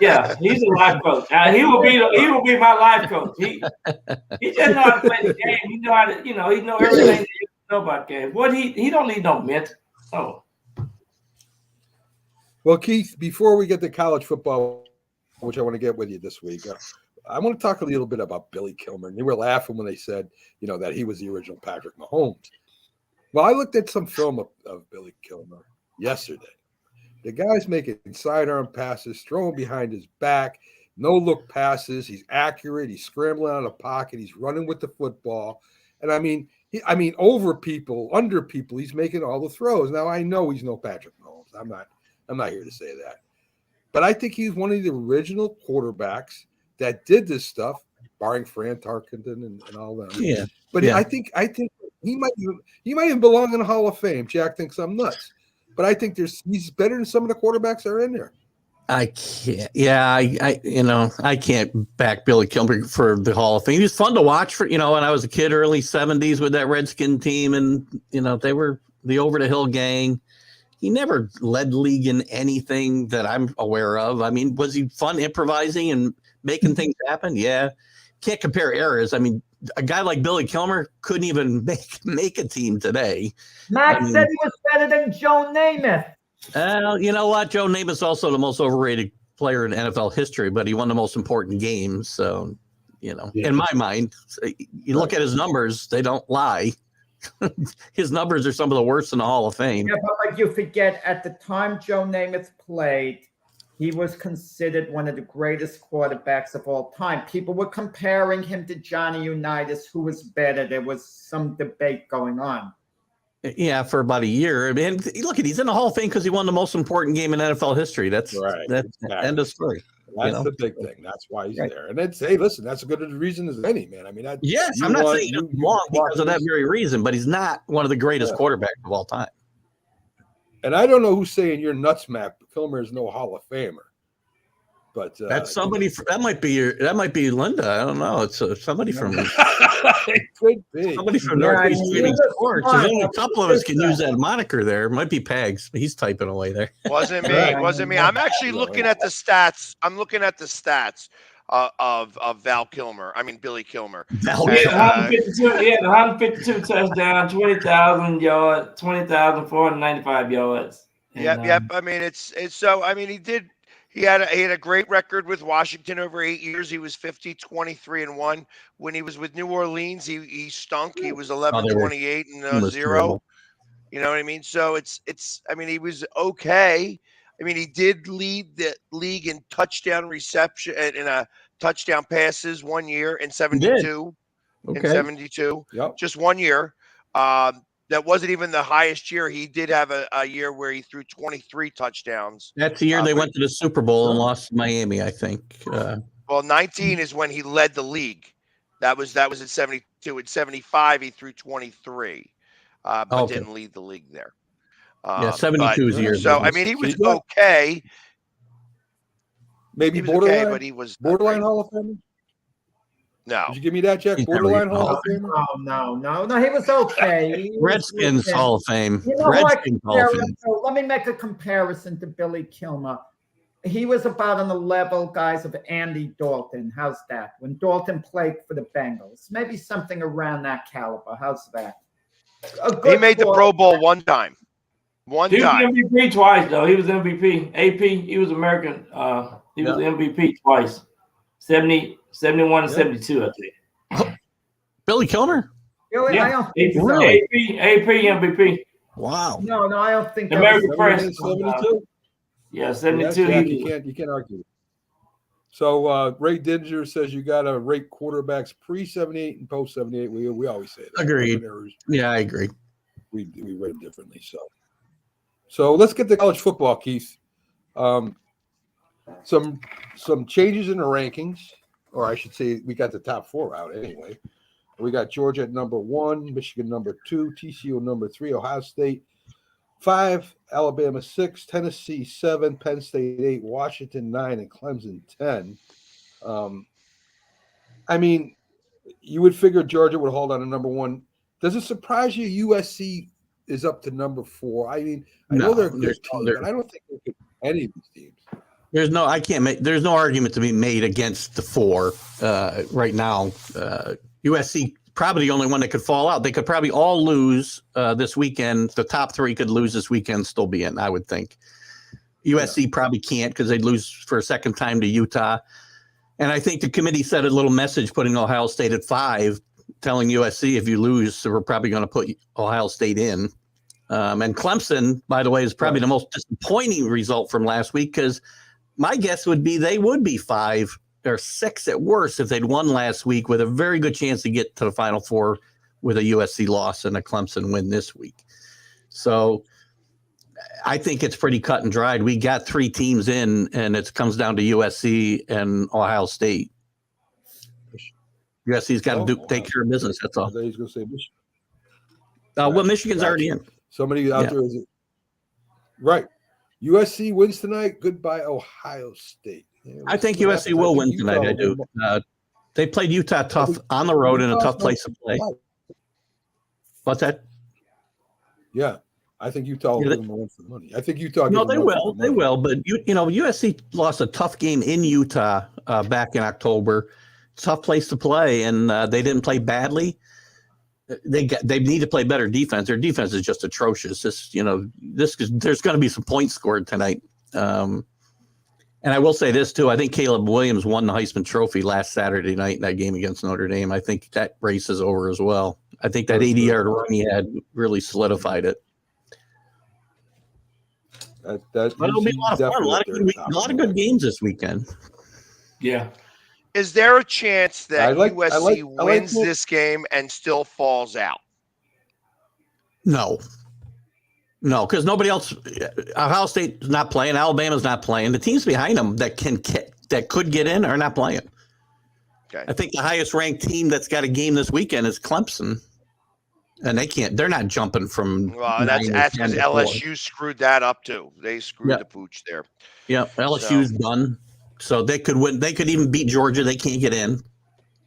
Yeah, he's a life coach. He will be my life coach. He just know how to play the game. He know how to, he know everything that you know about games. What he don't need no mentor. Oh. Well, Keith, before we get to college football, which I want to get with you this week, I want to talk a little bit about Billy Kilmer. And you were laughing when they said, that he was the original Patrick Mahomes. Well, I looked at some film of Billy Kilmer yesterday. The guy's making sidearm passes, throwing behind his back, no-look passes. He's accurate. He's scrambling out of the pocket. He's running with the football. And I mean, over people, under people, he's making all the throws. Now, I know he's no Patrick Mahomes. I'm not here to say that. But I think he's one of the original quarterbacks that did this stuff, barring Fran Tarkenton and all that. Yeah. But I think he might even belong in the Hall of Fame. Jack thinks I'm nuts. But I think he's better than some of the quarterbacks that are in there. I can't. Yeah, I can't back Billy Kilmer for the Hall of Fame. He was fun to watch when I was a kid, early 70s with that Redskin team, and they were the over the hill gang. He never led the league in anything that I'm aware of. I mean, was he fun improvising and making things happen? Yeah. Can't compare eras. I mean, a guy like Billy Kilmer couldn't even make a team today. Max said he was better than Joe Namath. You know what? Joe Namath's also the most overrated player in NFL history, but he won the most important games. So, in my mind, you look at his numbers, they don't lie. His numbers are some of the worst in the Hall of Fame. Yeah, but you forget, at the time Joe Namath played, he was considered one of the greatest quarterbacks of all time. People were comparing him to Johnny Unitas, who was better. There was some debate going on. Yeah, for about a year. I mean, look, he's in the Hall of Fame because he won the most important game in NFL history. That's right. That's end of story. That's the big thing. That's why he's there. And then hey, listen, that's a good reason as any, man. I mean, yes, I'm not saying he's wrong because of that very reason, but he's not one of the greatest quarterbacks of all time. And I don't know who's saying you're nuts, Matt. Kilmer is no Hall of Famer. But that's somebody. That might be Linda. I don't know. It's somebody from. It could be somebody from Northeast Streaming Sports. There's only a couple of us can use that moniker there. It might be Pags. He's typing away there. Wasn't me. I'm actually looking at the stats. I'm looking at the stats of Val Kilmer. I mean Billy Kilmer. He had 152 touchdowns, 20,000 yards, 20,495 yards. Yep. I mean, it's so. I mean, he had a great record with Washington over 8 years. He was 50-23-1. When he was with New Orleans, he stunk. He was 11-28 and 0. You know what I mean? So it's. I mean, he was okay. I mean, he did lead the league in touchdown reception and touchdown passes 1 year in 72. Okay. In 72, just 1 year. That wasn't even the highest year. He did have a year where he threw 23 touchdowns. That's the year they went to the Super Bowl and lost to Miami, I think. Well, 19 is when he led the league. That was in 72. In 75, he threw 23, but didn't lead the league there. 72 is the year. So, I mean, he was okay. Maybe borderline, okay, but he was borderline Hall of Fame. No. Did you give me that, Jack? Borderline Hall of Fame? No. He was okay. Redskins Hall of Fame. Redskins Hall of Fame. So let me make a comparison to Billy Kilmer. He was about on the level, guys, of Andy Dalton. How's that? When Dalton played for the Bengals. Maybe something around that caliber. How's that? He made the Pro Bowl one time. He was MVP twice, though. He was MVP. AP, he was American. He was MVP twice. 70, 71 and 72, I think. Billy Kilmer? Really? I don't think so. AP MVP. Wow. No, I don't think that American was Press. 72. Yeah, 72. Yeah, you can't argue. So Ray Dinger says you got to rate quarterbacks pre-78 and post-78. We always say that. Agreed. Yeah, I agree. We rate them differently. So let's get to college football, Keith. Some changes in the rankings, or I should say we got the top 4 out anyway. We got Georgia at number 1, Michigan number 2, TCU number 3, Ohio State 5, Alabama 6, Tennessee 7, Penn State 8, Washington 9, and Clemson 10. I mean, you would figure Georgia would hold on to number 1. Does it surprise you USC is up to number 4? I mean, I know they're a good team, but I don't think they could any of these teams. There's no argument to be made against the 4 right now. USC probably the only one that could fall out. They could probably all lose this weekend. The top 3 could lose this weekend, still be in, I would think. USC probably can't because they'd lose for a second time to Utah. And I think the committee sent a little message putting Ohio State at 5, telling USC if you lose, so we're probably going to put Ohio State in. And Clemson, by the way, is probably the most disappointing result from last week because my guess would be they would be 5 or 6 at worst if they'd won last week, with a very good chance to get to the Final Four with a USC loss and a Clemson win this week. So I think it's pretty cut and dried. We got 3 teams in, and it comes down to USC and Ohio State. USC's got to take care of business. That's all. He's going to say Michigan. Well, Michigan's already in. Somebody out there is right. USC wins tonight. Goodbye, Ohio State. Yeah, I think USC will win tonight. I do. They played Utah tough on the road in a tough place to play. What's that? Yeah, I think Utah will give them a run for the money. I think Utah. No, they will. They will. But USC lost a tough game in Utah back in October. Tough place to play, and they didn't play badly. They need to play better defense. Their defense is just atrocious. There's going to be some points scored tonight. And I will say this too. I think Caleb Williams won the Heisman Trophy last Saturday night in that game against Notre Dame. I think that race is over as well. I think that 80-yard run he had really solidified it. But it'll be a lot of fun. A lot of good games this weekend. Yeah. Is there a chance that USC wins this game and still falls out? No, because nobody else. Ohio State's not playing. Alabama's not playing. The teams behind them that could get in are not playing. Okay. I think the highest ranked team that's got a game this weekend is Clemson, and they can't. They're not jumping from. Well, that's because LSU screwed that up too. They screwed the pooch there. Yeah, LSU's done. So they could win. They could even beat Georgia. They can't get in.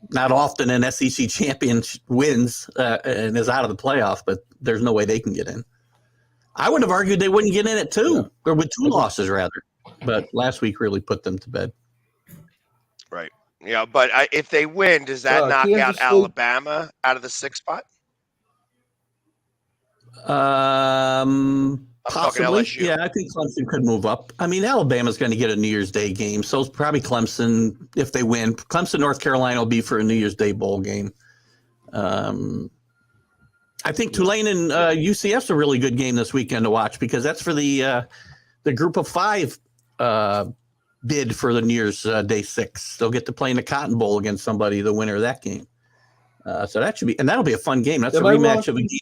Not often an SEC champion wins and is out of the playoff, but there's no way they can get in. I would have argued they wouldn't get in at 2, or with 2 losses rather. But last week really put them to bed. Right. Yeah, but if they win, does that knock out Alabama out of the 6th spot? Possibly. Yeah, I think Clemson could move up. I mean, Alabama's going to get a New Year's Day game, so it's probably Clemson if they win. Clemson, North Carolina will be for a New Year's Day bowl game. I think Tulane and UCF's a really good game this weekend to watch because that's for the Group of 5 bid for the New Year's Day 6. They'll get to play in the Cotton Bowl against somebody, the winner of that game. So that should be, and that'll be a fun game. That's a rematch of a game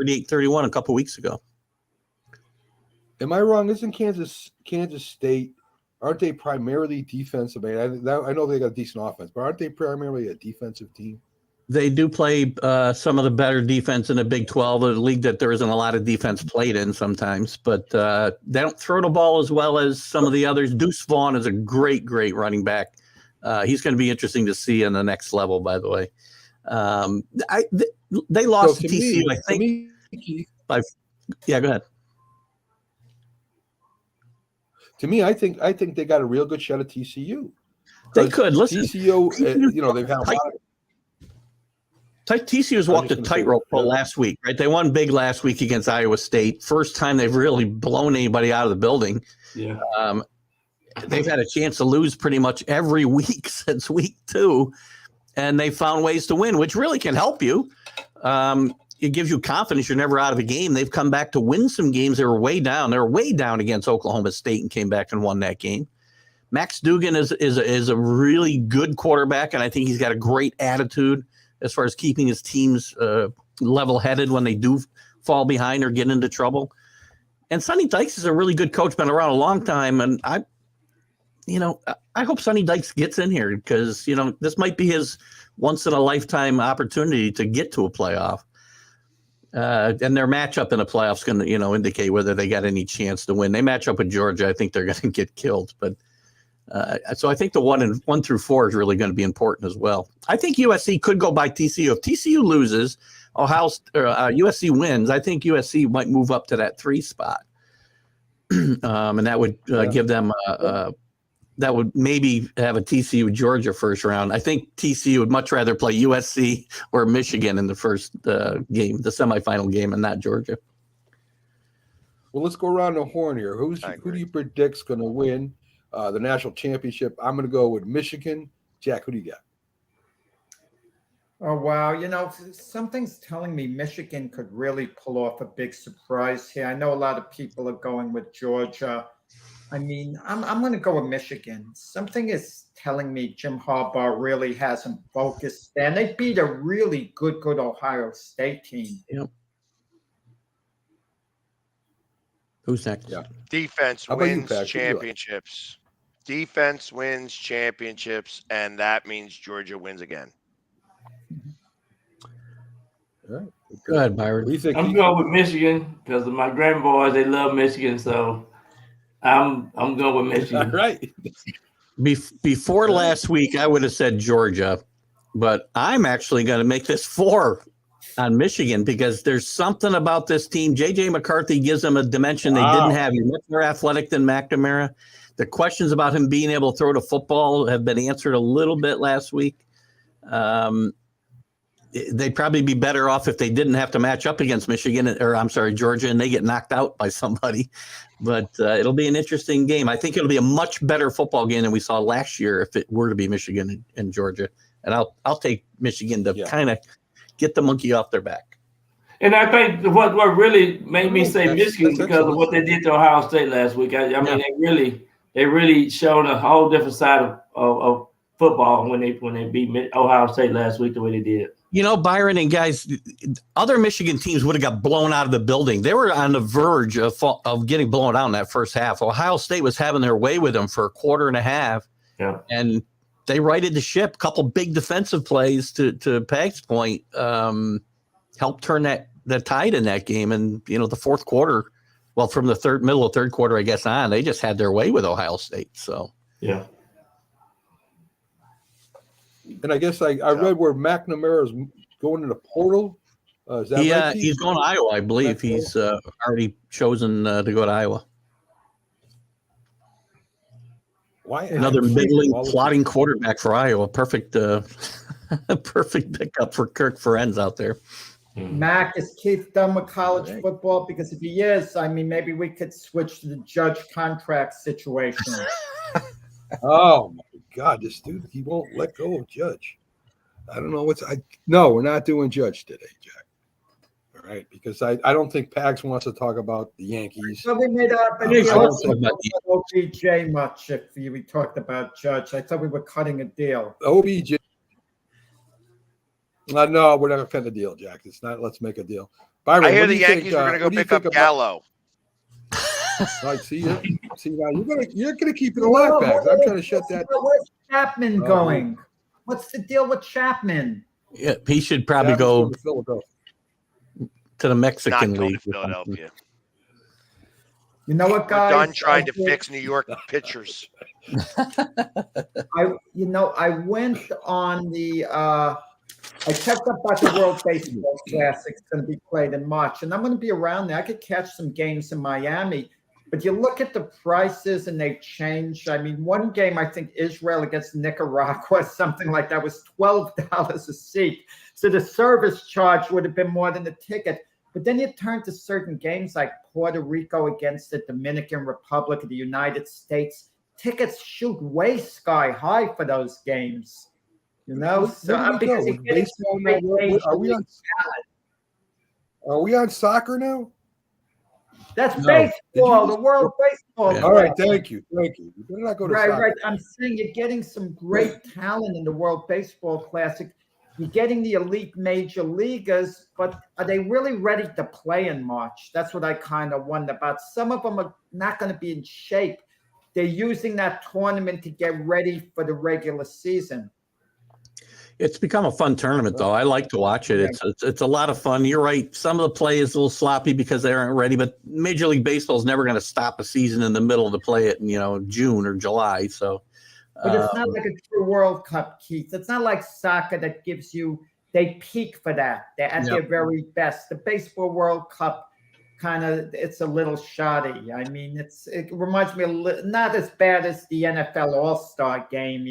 38-31 a couple weeks ago. Am I wrong? Isn't Kansas State, aren't they primarily defensive? I know they got a decent offense, but aren't they primarily a defensive team? They do play some of the better defense in the Big 12, a league that there isn't a lot of defense played in sometimes, but they don't throw the ball as well as some of the others. Deuce Vaughn is a great running back. He's going to be interesting to see on the next level, by the way. They lost to TCU, I think. Yeah, go ahead. To me, I think they got a real good shot at TCU. They could. Listen, TCU, they've had a lot of. TCU's walked a tightrope last week, right? They won big last week against Iowa State. First time they've really blown anybody out of the building. Yeah. they've had a chance to lose pretty much every week since week 2, and they found ways to win, which really can help you. It gives you confidence you're never out of a game. They've come back to win some games. They were way down. They were way down against Oklahoma State and came back and won that game. Max Duggan is a really good quarterback, and I think he's got a great attitude as far as keeping his teams level-headed when they do fall behind or get into trouble. And Sonny Dykes is a really good coach, been around a long time, and I hope Sonny Dykes gets in here because, this might be his once-in-a-lifetime opportunity to get to a playoff. And their matchup in the playoffs is going to, indicate whether they got any chance to win. They match up with Georgia. I think they're going to get killed. But so I think the 1 through 4 is really going to be important as well. I think USC could go by TCU. If TCU loses, USC wins, I think USC might move up to that 3 spot. And that would give them that would maybe have a TCU Georgia first round. I think TCU would much rather play USC or Michigan in the first game, the semifinal game, and not Georgia. Well, let's go around the horn here. Who do you predict's going to win the national championship? I'm going to go with Michigan. Jack, who do you got? Oh, wow. Something's telling me Michigan could really pull off a big surprise here. I know a lot of people are going with Georgia. I mean, I'm going to go with Michigan. Something is telling me Jim Harbaugh really hasn't focused. And they beat a really good Ohio State team. Yep. Who's next? Yeah. Defense wins championships. Defense wins championships, and that means Georgia wins again. All right. Go ahead, Byron. I'm going with Michigan because of my grandboys. They love Michigan, so I'm going with Michigan. All right. Before last week, I would have said Georgia, but I'm actually going to make this 4 on Michigan because there's something about this team. J.J. McCarthy gives them a dimension they didn't have. He's much more athletic than McNamara. The questions about him being able to throw the football have been answered a little bit last week. They'd probably be better off if they didn't have to match up against Georgia, and they get knocked out by somebody. But it'll be an interesting game. I think it'll be a much better football game than we saw last year if it were to be Michigan and Georgia. And I'll take Michigan to kind of get the monkey off their back. And I think what really made me say Michigan because of what they did to Ohio State last week. I mean, they really showed a whole different side of football when they beat Ohio State last week the way they did. Byron and guys, other Michigan teams would have got blown out of the building. They were on the verge of getting blown out in that first half. Ohio State was having their way with them for a quarter and a half. Yeah. And they righted the ship. A couple big defensive plays to Peg's point helped turn the tide in that game. And, the fourth quarter, from the middle of third quarter, I guess, on, they just had their way with Ohio State. So, yeah. And I guess I read where McNamara is going in the portal. Is that right? He's going to Iowa, I believe. He's already chosen to go to Iowa. Why? Another middling, plotting quarterback for Iowa. Perfect pickup for Kirk Ferenz out there. Mac, is Keith done with college football? Because if he is, maybe we could switch to the Judge contract situation. Oh my God, this dude, he won't let go of Judge. I don't know no, we're not doing Judge today, Jack. All right, because I don't think Pags wants to talk about the Yankees. So we made up OBJ much if we talked about Judge. I thought we were cutting a deal. OBJ. No, we're not cutting a deal, Jack. It's not. Let's make a deal. Byron, I hear the Yankees are going to go pick up Gallo. Right, see now you're gonna keep it alive, Pags. I'm trying to shut that. Where's Chapman going? What's the deal with Chapman? Yeah, he should probably go to the Mexican League. Philadelphia. You know what, guys? We're done trying to fix New York pitchers. I went on the. I checked up about the World Baseball Classic. It's going to be played in March, and I'm going to be around there. I could catch some games in Miami. But you look at the prices and they've changed. One game, I think Israel against Nicaragua, something like that, was $12 a seat. So the service charge would have been more than the ticket. But then you turn to certain games like Puerto Rico against the Dominican Republic of the United States, tickets shoot way sky high for those games. You know, Because you're getting baseball now, are we on soccer now? That's baseball, the World Baseball. Yeah. All right, thank you. You better not go to soccer. Right. I'm saying you're getting some great talent in the World Baseball Classic. You're getting the elite major leaguers, but are they really ready to play in March? That's what I kind of wonder about. Some of them are not going to be in shape. They're using that tournament to get ready for the regular season. It's become a fun tournament, though. I like to watch it. It's a lot of fun. You're right. Some of the play is a little sloppy because they aren't ready, but Major League Baseball is never going to stop a season in the middle to play it in June or July. So, but it's not like a true World Cup, Keith. It's not like soccer that gives you. They peak for that. They're at their very best. The Baseball World Cup it's a little shoddy. I mean, it reminds me not as bad as the NFL All-Star Game.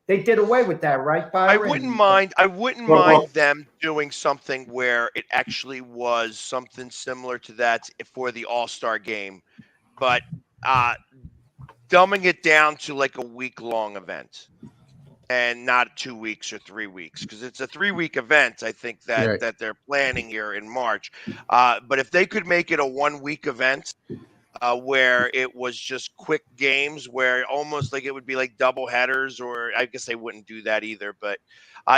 They did away with that, right, Byron? I wouldn't mind them doing something where it actually was something similar to that for the All-Star Game, but dumbing it down to like a week-long event and not 2 weeks or 3 weeks, because it's a 3-week event. I think that they're planning here in March. But if they could make it a 1-week event, where it was just quick games, where almost like it would be like double headers, or I guess they wouldn't do that either, but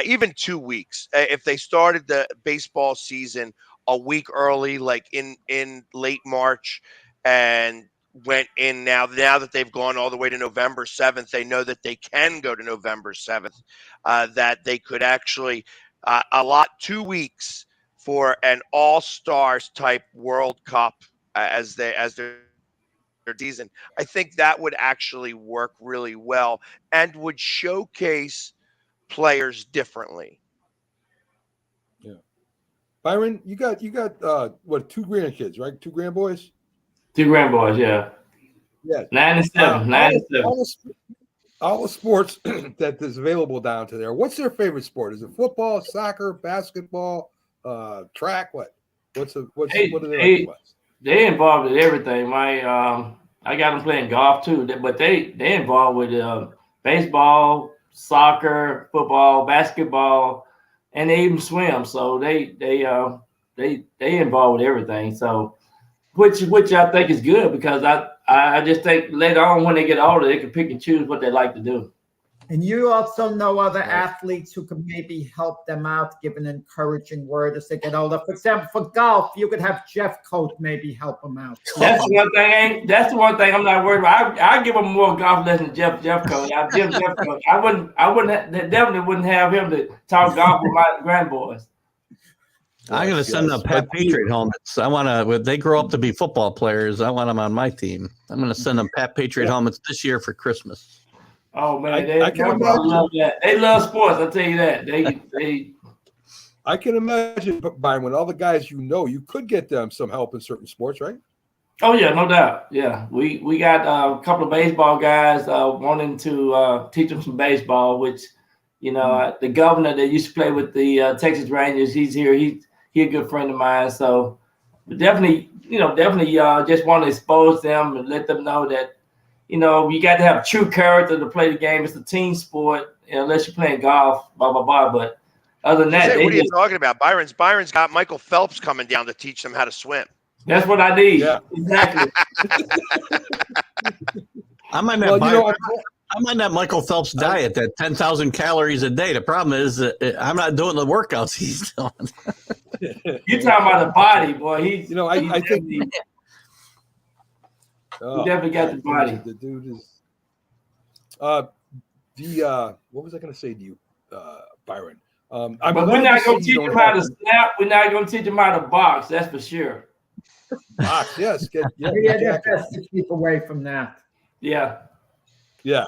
even 2 weeks. If they started the baseball season a week early, like in late March, and went in now that they've gone all the way to November 7th, they know that they can go to November 7th, that they could actually allot 2 weeks for an all-stars type World Cup as their season. I think that would actually work really well and would showcase players differently. Yeah. Byron, you got what, 2 grandkids, right? 2 grandboys? 2 grandboys, yeah. Yeah. 9 and 7. 9 and 7. All the sports that is available down to there. What's their favorite sport? Is it football, soccer, basketball, track? What do they like the best? They involved in everything. I got them playing golf too, but they involved with baseball, soccer, football, basketball, and they even swim. So they involved with everything. So which I think is good, because I just think later on when they get older, they can pick and choose what they like to do. And you also know other athletes who can maybe help them out, give an encouraging word as they get older. For example, for golf, you could have Jeff Coat maybe help them out. That's the one thing I'm not worried about. I give him more golf lessons than Jeff Coat. I definitely wouldn't have him to talk golf with my grandboys. I'm going to send them Pat Patriot helmets. When they grow up to be football players, I want them on my team. I'm going to send them Pat Patriot helmets this year for Christmas. Oh man, they love that. They love sports. I'll tell you that. I can imagine, Byron, when all the guys you could get them some help in certain sports, right? Oh yeah, no doubt. Yeah, we got a couple of baseball guys wanting to teach them some baseball. Which, the governor that used to play with the Texas Rangers, he's here. He's a good friend of mine. So, definitely just want to expose them and let them know that. You got to have true character to play the game. It's a team sport, unless you're playing golf, blah, blah, blah. But other than that, what are you talking about? Byron's got Michael Phelps coming down to teach them how to swim. That's what I need. Yeah. Exactly. I might not Michael Phelps diet, that 10,000 calories a day. The problem is I'm not doing the workouts he's doing. You're talking about the body, boy. I think. He definitely got the body. The dude is. What was I going to say to you, Byron? But we're not going to teach him how to snap. We're not going to teach him how to box. That's for sure. Box, yes. Best to keep away from that. Yeah. Yeah.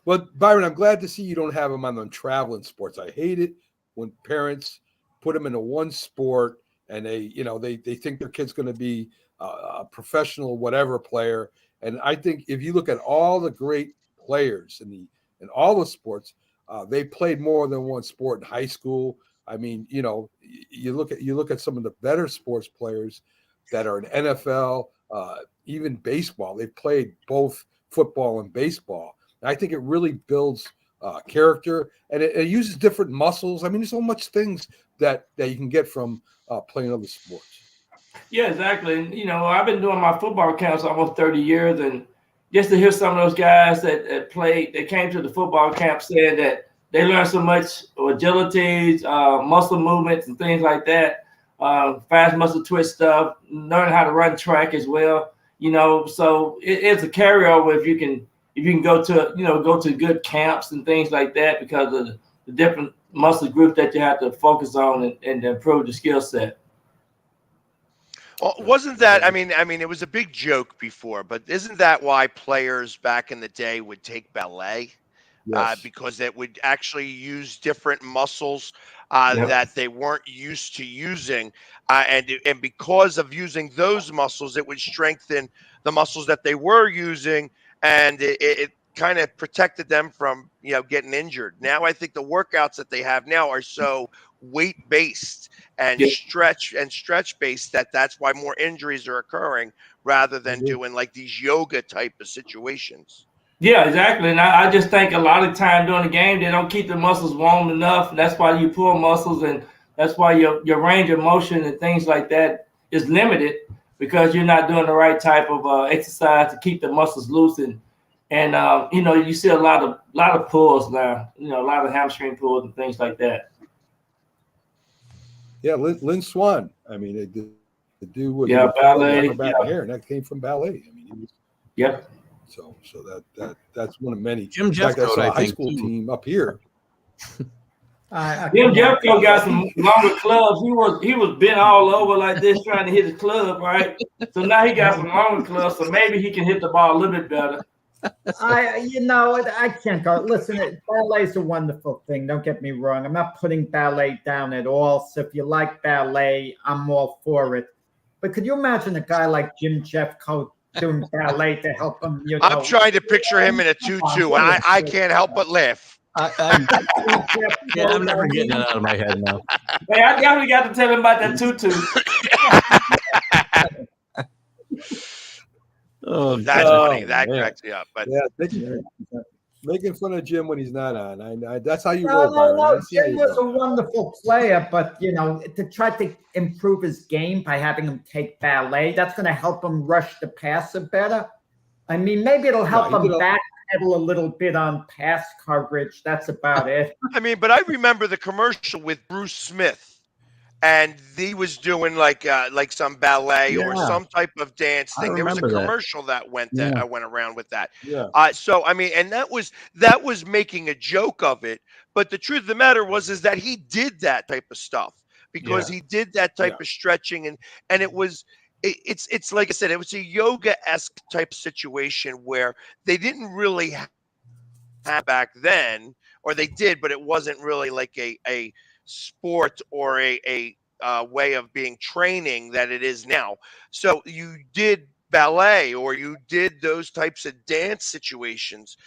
Well, Byron, I'm glad to see you don't have them on the traveling sports. I hate it when parents put them into one sport and they think their kid's going to be a professional whatever player. And I think if you look at all the great players in all the sports, they played more than one sport in high school. I mean, you look at some of the better sports players that are in NFL, even baseball. They've played both football and baseball. And I think it really builds character, and it uses different muscles. I mean, there's so much things that you can get from playing other sports. Yeah, exactly. And, you know, I've been doing my football camps almost 30 years, and just to hear some of those guys that played, that came to the football camp saying that they learned so much agilities, muscle movements, and things like that, fast muscle twitch stuff, learn how to run track as well. You know, so it's a carryover if you can go to good camps and things like that, because of the different muscle groups that you have to focus on and improve the skill set. Well, wasn't that? I mean, it was a big joke before, but isn't that why players back in the day would take ballet? Yes. Because it would actually use different muscles Yep. that they weren't used to using, and because of using those muscles, it would strengthen the muscles that they were using, and it kind of protected them from getting injured. Now I think the workouts that they have now are so weight based and Yep. stretch based that's why more injuries are occurring rather than doing like these yoga type of situations. Yeah, exactly. And I just think a lot of time during the game, they don't keep the muscles warm enough. That's why you pull muscles, and that's why your range of motion and things like that is limited, because you're not doing the right type of exercise to keep the muscles loose. And you see a lot of pulls now, a lot of hamstring pulls and things like that. Yeah, Lynn Swan. I mean, the dude was ballet. Hair, and that came from ballet. I mean, he was, Yep. So that's one of many. Jim Jeffcoat, Jeffcoat, high school team up here. Jim Jeffcoat got some longer clubs. He was bent all over like this trying to hit his club, right? So now he got some longer clubs, so maybe he can hit the ball a little bit better. I can't go. Listen, ballet is a wonderful thing. Don't get me wrong. I'm not putting ballet down at all. So if you like ballet, I'm all for it. But could you imagine a guy like Jim Jeffcoat doing ballet to help him? I'm trying to picture him in a tutu, and I can't help but laugh. I'm never getting it out of my head now. Hey, I definitely got to tell him about that tutu. Oh, That's funny. That cracks me up. But yeah, making fun of Jim when he's not on. That's how you roll, Byron. No. Jim was a wonderful player, but to try to improve his game by having him take ballet, that's going to help him rush the passer better. I mean, maybe it'll help him backpedal a little bit on pass coverage. That's about it. I mean, but I remember the commercial with Bruce Smith, and he was doing like some ballet or some type of dance thing. There was a commercial that went around with that. Yeah. So I mean, and that was making a joke of it. But the truth of the matter is that he did that type of stuff because he did that type of stretching, and it's like I said, it was a yoga-esque type situation where they didn't really have back then, or they did, but it wasn't really like a sport or a way of being training that it is now. So you did ballet or you did those types of dance situations.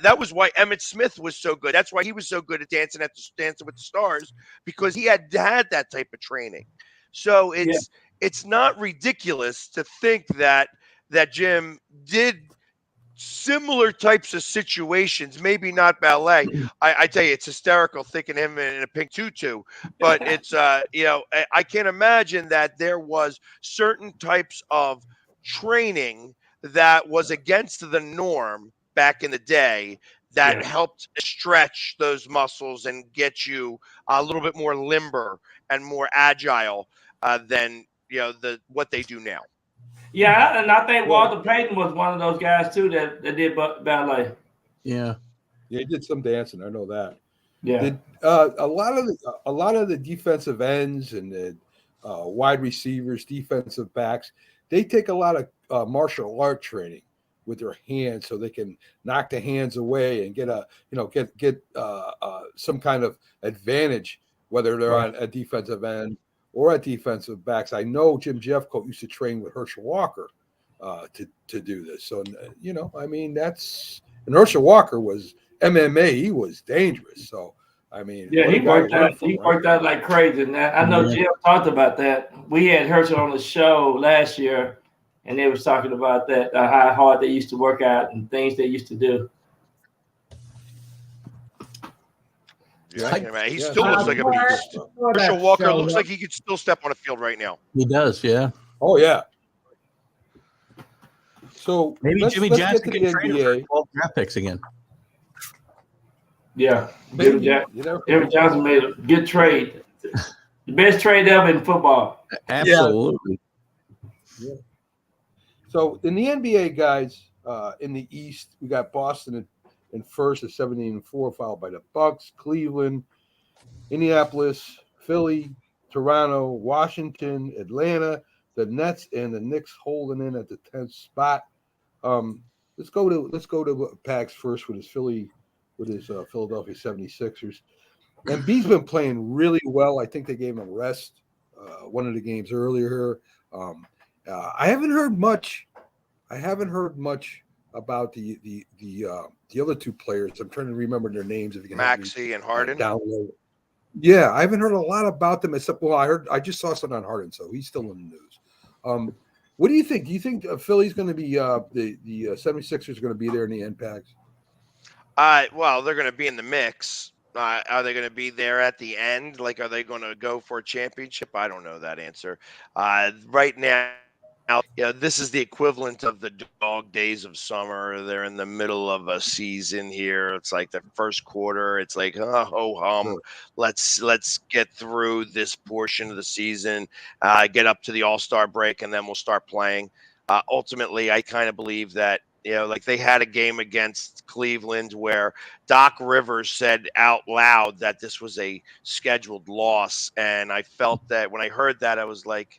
That was why Emmitt Smith was so good. That's why he was so good at Dancing with the Stars, because he had that type of training. So it's not ridiculous to think that Jim did similar types of situations, maybe not ballet. I tell you, it's hysterical thinking him in a pink tutu, but it's I can't imagine that there was certain types of training that was against the norm back in the day that helped stretch those muscles and get you a little bit more limber and more agile than what they do now. Yeah, and I think Walter Payton was one of those guys too that did ballet. Yeah, he did some dancing. I know that. Yeah, a lot of the defensive ends and the wide receivers, defensive backs, they take a lot of martial art training with their hands, so they can knock the hands away and get some kind of advantage, whether they're on a defensive end or at defensive backs. I know Jim Jeffcoat used to train with Herschel Walker to do this. So, I mean, and Herschel Walker was MMA. He was dangerous. So, I mean, he worked out like crazy. And I know Jim talked about that. We had Herschel on the show last year, and they was talking about that how hard they used to work out and things they used to do. Yeah, he still looks like a beast. Herschel Walker looks like he could still step on a field right now. He does, yeah. Oh yeah. So maybe Jimmy Johnson can trade for 12 draft picks again. Yeah, Jimmy Johnson made a good trade. The best trade ever in football. Absolutely. Yeah. So in the NBA, guys, in the East, we got Boston in first at 17-4, followed by the Bucks, Cleveland, Indianapolis, Philly, Toronto, Washington, Atlanta, the Nets, and the Knicks holding in at the 10th spot. Let's go to Pags first with his Philadelphia 76ers. And B's been playing really well. I think they gave him a rest one of the games earlier. I haven't heard much about the other two players. I'm trying to remember their names. If you can Maxey and Harden. Download. Yeah, I haven't heard a lot about them except I just saw something on Harden, so he's still in the news. What do you think? Do you think Philly's going to be the 76ers are going to be there in the end, Pags? Well, they're going to be in the mix. Are they going to be there at the end? Like, are they going to go for a championship? I don't know that answer. Right now, this is the equivalent of the dog days of summer. They're in the middle of a season here. It's like the first quarter. It's like, let's get through this portion of the season, get up to the All-Star break, and then we'll start playing. Ultimately, I kind of believe that, like they had a game against Cleveland where Doc Rivers said out loud that this was a scheduled loss. And I felt that when I heard that, I was like,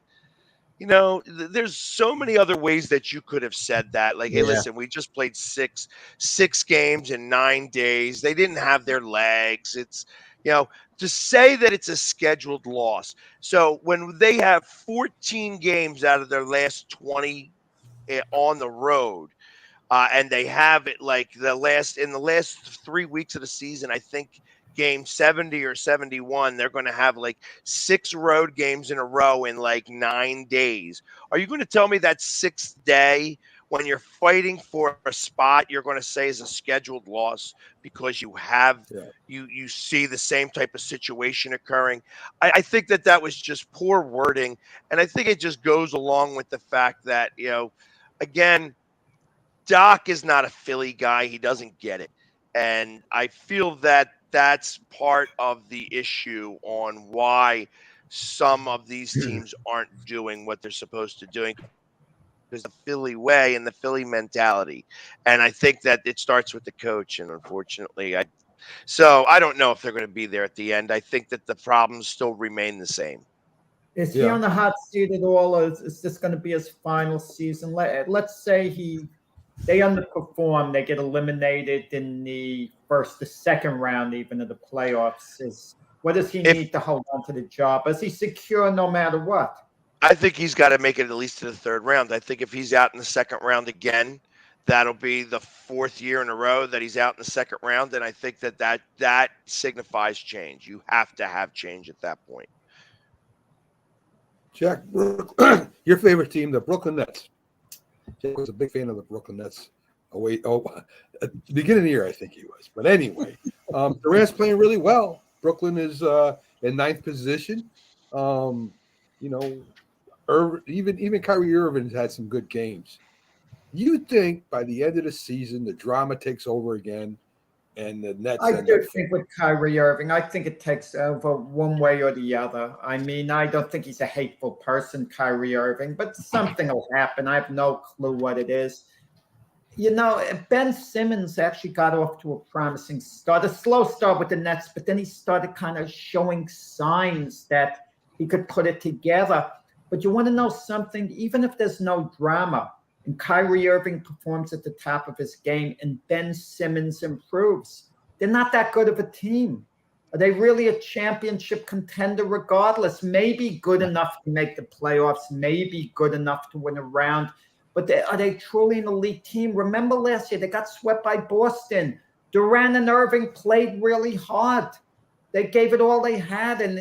there's so many other ways that you could have said that. Like, hey, listen, we just played six games in 9 days. They didn't have their legs. It's, to say that it's a scheduled loss. So when they have 14 games out of their last 20 on the road, and they have it like in the last 3 weeks of the season, I think game 70 or 71, they're going to have like 6 road games in a row in like 9 days. Are you going to tell me that 6th day when you're fighting for a spot, you're going to say is a scheduled loss because you have, you see the same type of situation occurring? I think that was just poor wording. And I think it just goes along with the fact that, again, Doc is not a Philly guy. He doesn't get it. And I feel that that's part of the issue on why some of these teams aren't doing what they're supposed to doing. There's the Philly way and the Philly mentality. And I think that it starts with the coach. And unfortunately, I don't know if they're going to be there at the end. I think that the problems still remain the same. Is he on the hot seat at all? Or is this going to be his final season? Let's say they underperform, they get eliminated in the second round, even of the playoffs. What does he need to hold on to the job? Is he secure no matter what? I think he's got to make it at least to the 3rd round. I think if he's out in the 2nd round again, that'll be the 4th year in a row that he's out in the 2nd round. And I think that signifies change. You have to have change at that point. Jack, your favorite team, the Brooklyn Nets. Jack was a big fan of the Brooklyn Nets. At the beginning of the year, I think he was. But anyway, Durant's playing really well. Brooklyn is in 9th position. Even Kyrie Irving's had some good games. You think by the end of the season, the drama takes over again, and the Nets? I do think with Kyrie Irving, I think it takes over one way or the other. I mean, I don't think he's a hateful person, Kyrie Irving, but something will happen. I have no clue what it is. Ben Simmons actually got off to a promising start, a slow start with the Nets, but then he started kind of showing signs that he could put it together. But you want to know something? Even if there's no drama, and Kyrie Irving performs at the top of his game and Ben Simmons improves, they're not that good of a team. Are they really a championship contender regardless? Maybe good enough to make the playoffs, maybe good enough to win a round, but are they truly an elite team? Remember last year, they got swept by Boston. Durant and Irving played really hard. They gave it all they had, and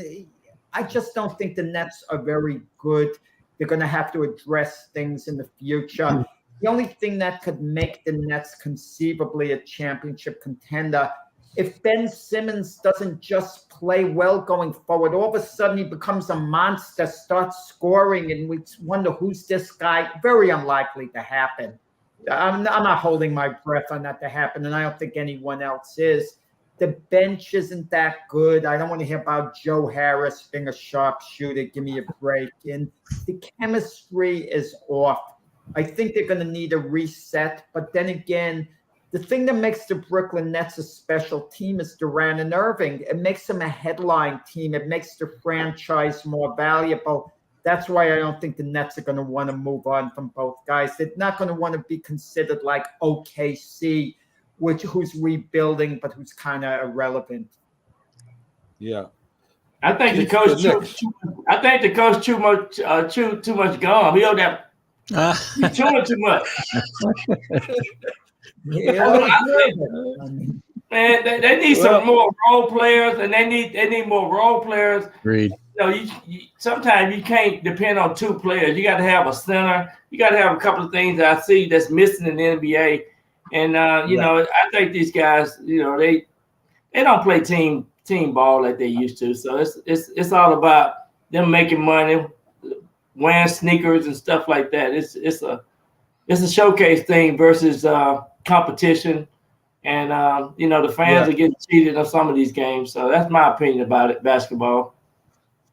I just don't think the Nets are very good. They're going to have to address things in the future. The only thing that could make the Nets conceivably a championship contender, if Ben Simmons doesn't just play well going forward, all of a sudden he becomes a monster, starts scoring, and we wonder who's this guy. Very unlikely to happen. I'm not holding my breath on that to happen, and I don't think anyone else is. The bench isn't that good. I don't want to hear about Joe Harris being a sharpshooter. Give me a break. And the chemistry is off. I think they're going to need a reset. But then again, the thing that makes the Brooklyn Nets a special team is Durant and Irving. It makes them a headline team. It makes the franchise more valuable. That's why I don't think the Nets are going to want to move on from both guys. They're not going to want to be considered like OKC, who's rebuilding, but who's kind of irrelevant. Yeah, I think the coach. I think the coach too much gum. He don't have chewing too much. Man, they need some more role players, and they need more role players. Agreed. You know, sometimes you can't depend on two players. You got to have a center. You got to have a couple of things that I see that's missing in the NBA. And you know, I think these guys, you know, they don't play team ball like they used to. So it's all about them making money, wearing sneakers and stuff like that. It's a showcase thing versus competition. And you know, the fans are getting cheated on some of these games. So that's my opinion about it, basketball.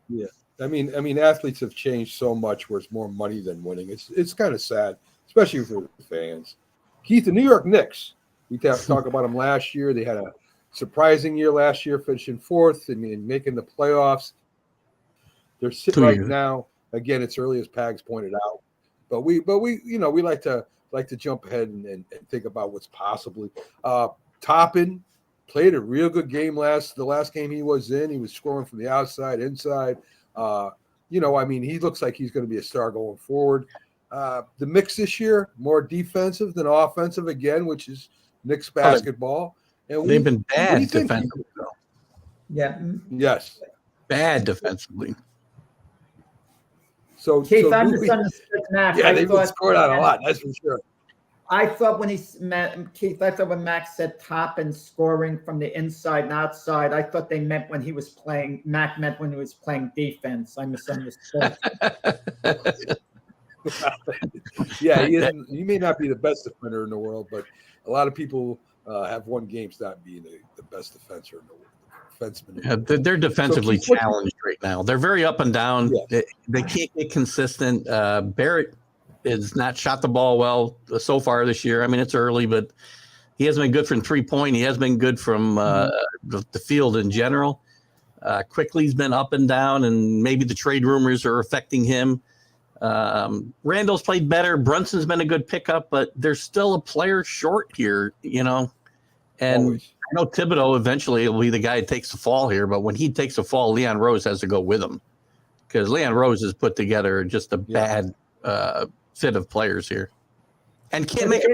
Yeah. I mean, athletes have changed so much where it's more money than winning. It's kind of sad, especially for the fans. Keith, the New York Knicks, we talked about them last year. They had a surprising year last year, finishing fourth and making the playoffs. They're sitting right now. Again, it's early as Pags pointed out, but we you know, we like to jump ahead and think about what's possibly. Toppin played a real good game the last game he was in. He was scoring from the outside, inside. You know, I mean, he looks like he's going to be a star going forward. The mix this year, more defensive than offensive again, which is Knicks basketball. And they've been bad defensively. Yeah. Yes. Bad defensively. So Keith, I misunderstood Max. Yeah, they've been scored out a lot, that's for sure. I thought when Max said Toppin scoring from the inside and outside, I thought they meant when he was playing. Mac meant when he was playing defense. I misunderstood. Yeah, he may not be the best defender in the world, but a lot of people have won games not being the best defender in the world. Defenseman. They're defensively challenged right now. They're very up and down. Yeah. They can't get consistent. Barrett has not shot the ball well so far this year. I mean, it's early, but he hasn't been good from 3-point. He has been good from the field in general. Quickly's been up and down, and maybe the trade rumors are affecting him. Randall's played better. Brunson's been a good pickup, but there's still a player short here, you know. And always. I know Thibodeau eventually will be the guy who takes the fall here, but when he takes the fall, Leon Rose has to go with him because Leon Rose has put together just a bad fit of players here, and can't make a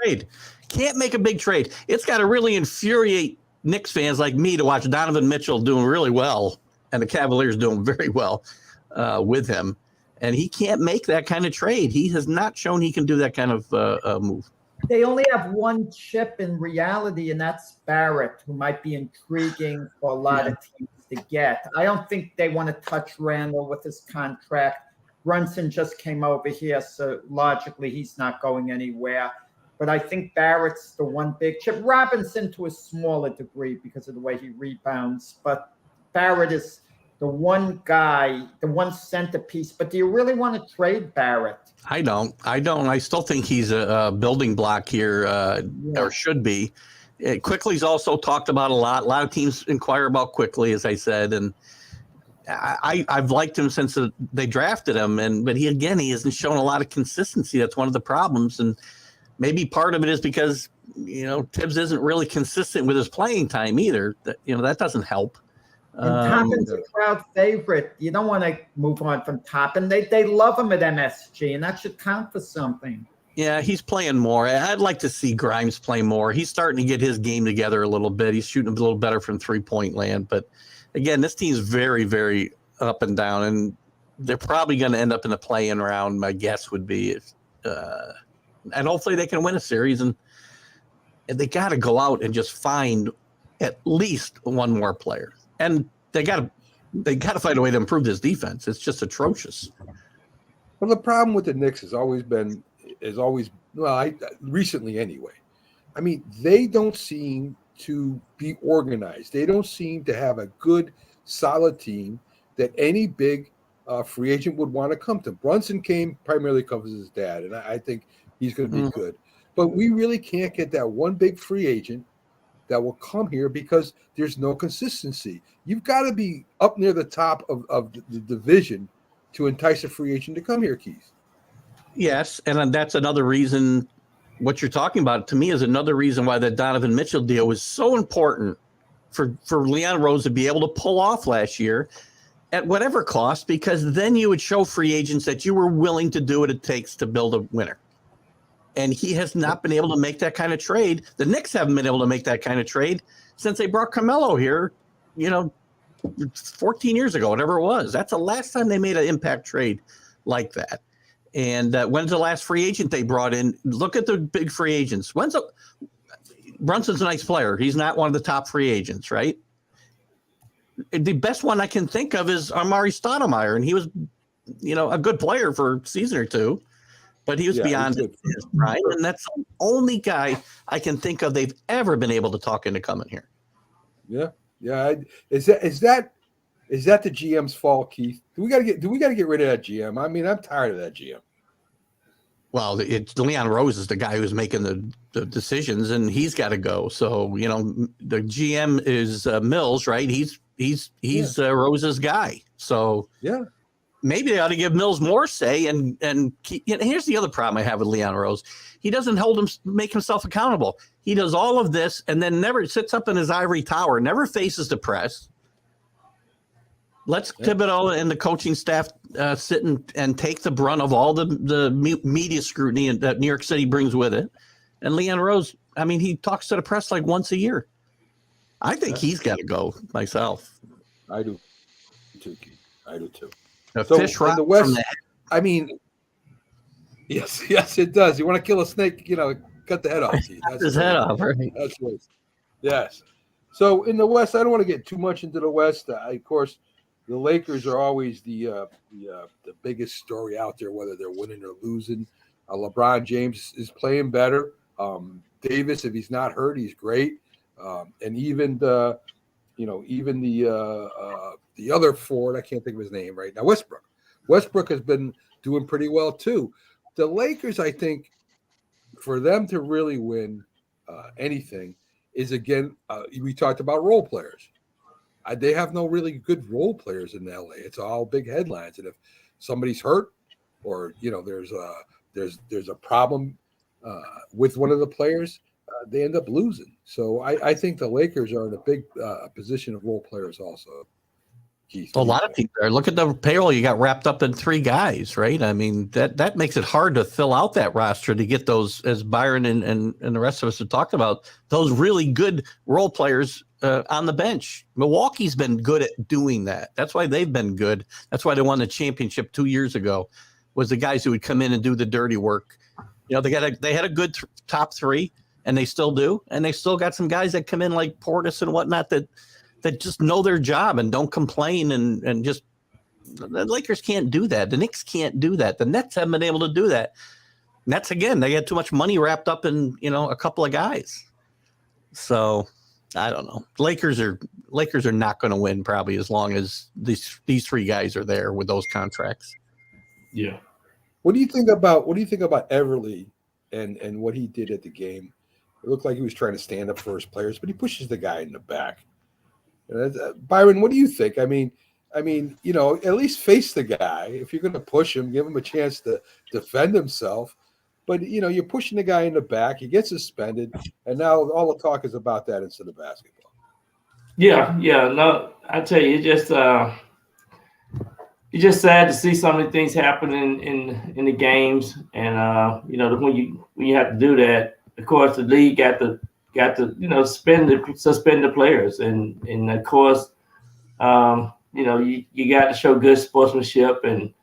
trade. Can't make a big trade. It's got to really infuriate Knicks fans like me to watch Donovan Mitchell doing really well and the Cavaliers doing very well with him, and he can't make that kind of trade. He has not shown he can do that kind of move. They only have one chip in reality, and that's Barrett, who might be intriguing for a lot of teams to get. I don't think they want to touch Randall with his contract. Brunson just came over here, so logically he's not going anywhere. But I think Barrett's the one big chip. Robinson to a smaller degree because of the way he rebounds. But Barrett is the one guy, the one centerpiece. But do you really want to trade Barrett? I don't. I still think he's a building block here, or should be. Quickly's also talked about a lot. A lot of teams inquire about Quickly, as I said, and I've liked him since they drafted him. But he hasn't shown a lot of consistency. That's one of the problems, and maybe part of it is because Tibbs isn't really consistent with his playing time either. That doesn't help. And Toppin's a crowd favorite. You don't want to move on from Toppin. They love him at MSG, and that should count for something. Yeah, he's playing more. I'd like to see Grimes play more. He's starting to get his game together a little bit. He's shooting a little better from 3-point land. But, again, this team's very, very up and down. And they're probably going to end up in the play-in round. My guess would be, and hopefully they can win a series. And they got to go out and just find at least one more player, and they got to find a way to improve this defense. It's just atrocious. Well, the problem with the Knicks recently anyway. I mean, they don't seem to be organized. They don't seem to have a good, solid team that any big free agent would want to come to. Brunson came primarily because of his dad, and I think he's going to be good. But we really can't get that one big free agent that will come here because there's no consistency. You've got to be up near the top of the division to entice a free agent to come here, Keith. Yes, and that's another reason. What you're talking about, to me, is another reason why the Donovan Mitchell deal was so important for Leon Rose to be able to pull off last year at whatever cost, because then you would show free agents that you were willing to do what it takes to build a winner. And he has not been able to make that kind of trade. The Knicks haven't been able to make that kind of trade since they brought Carmelo here, 14 years ago, whatever it was. That's the last time they made an impact trade like that. And when's the last free agent they brought in? Look at the big free agents. Brunson's a nice player. He's not one of the top free agents, right? The best one I can think of is Amari Stoudemire, and he was, a good player for a season or two, but he was beyond his prime, and that's the only guy I can think of they've ever been able to talk into coming here. Yeah. Is that the GM's fault, Keith? Do we got to get rid of that GM? I mean, I'm tired of that GM. Well, it's Leon Rose is the guy who's making the decisions, and he's got to go. So the GM is Mills, right? He's Rose's guy. So yeah, maybe they ought to give Mills more say. And here's the other problem I have with Leon Rose: he doesn't make himself accountable. He does all of this and then never sits up in his ivory tower, never faces the press. Let's Thibodeau and the coaching staff sit and take the brunt of all the media scrutiny that New York City brings with it. And Leon Rose, I mean, he talks to the press like once a year. I think he's got to go myself. I do too, Keith. I do too. Fish in the West, I mean, yes, it does. You want to kill a snake, cut the head off. That's his head off, right? That's what. Yes. So in the West, I don't want to get too much into the West. Of course, the Lakers are always the biggest story out there, whether they're winning or losing. LeBron James is playing better. Davis, if he's not hurt, he's great. And even the other forward, I can't think of his name right now, Westbrook. Westbrook has been doing pretty well too. The Lakers, I think, for them to really win anything is, again, we talked about role players. They have no really good role players in LA. It's all big headlines, and if somebody's hurt or there's a problem with one of the players, they end up losing. So I think the Lakers are in a big position of role players also. Keith, a lot of teams are. Look at the payroll. You got wrapped up in 3 guys, right? I mean, that makes it hard to fill out that roster to get those, as Byron and the rest of us have talked about, those really good role players on the bench. Milwaukee's been good at doing that. That's why they've been good. That's why they won the championship 2 years ago, was the guys who would come in and do the dirty work. They had a good top 3, and they still do. And they still got some guys that come in like Portis and whatnot that just know their job and don't complain and just the Lakers can't do that. The Knicks can't do that. The Nets haven't been able to do that. Nets, again, they had too much money wrapped up in, a couple of guys. So I don't know. Lakers are not going to win probably as long as these 3 guys are there with those contracts. Yeah. What do you think about Everly and what he did at the game? It looked like he was trying to stand up for his players, but he pushes the guy in the back. Byron, what do you think? I mean, at least face the guy. If you're going to push him, give him a chance to defend himself. But, you're pushing the guy in the back. He gets suspended, and now all the talk is about that instead of basketball. Yeah. No, I tell you, it's just sad to see so many things happen in the games. And, when you have to do that, of course, the league got to suspend the players, and of course, you got to show good sportsmanship and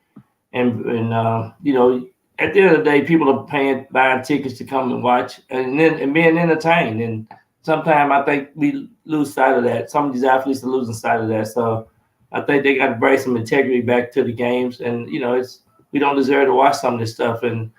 at the end of the day, people are buying tickets to come and watch and being entertained. And sometimes I think we lose sight of that. Some of these athletes are losing sight of that. So I think they got to bring some integrity back to the games. And we don't deserve to watch some of this stuff. And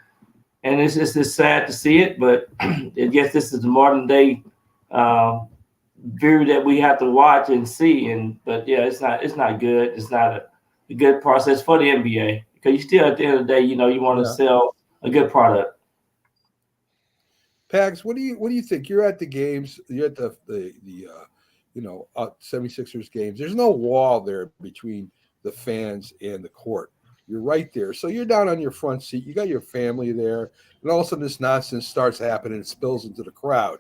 it's just sad to see it, but I guess this is the modern day view that we have to watch and see. But yeah, it's not good. It's not a good process for the NBA. Because you still, at the end of the day, you want to sell a good product. Pags, what do you think? You're at the games. You're at the 76ers games. There's no wall there between the fans and the court. You're right there. So you're down on your front seat. You got your family there. And all of a sudden this nonsense starts happening. It spills into the crowd.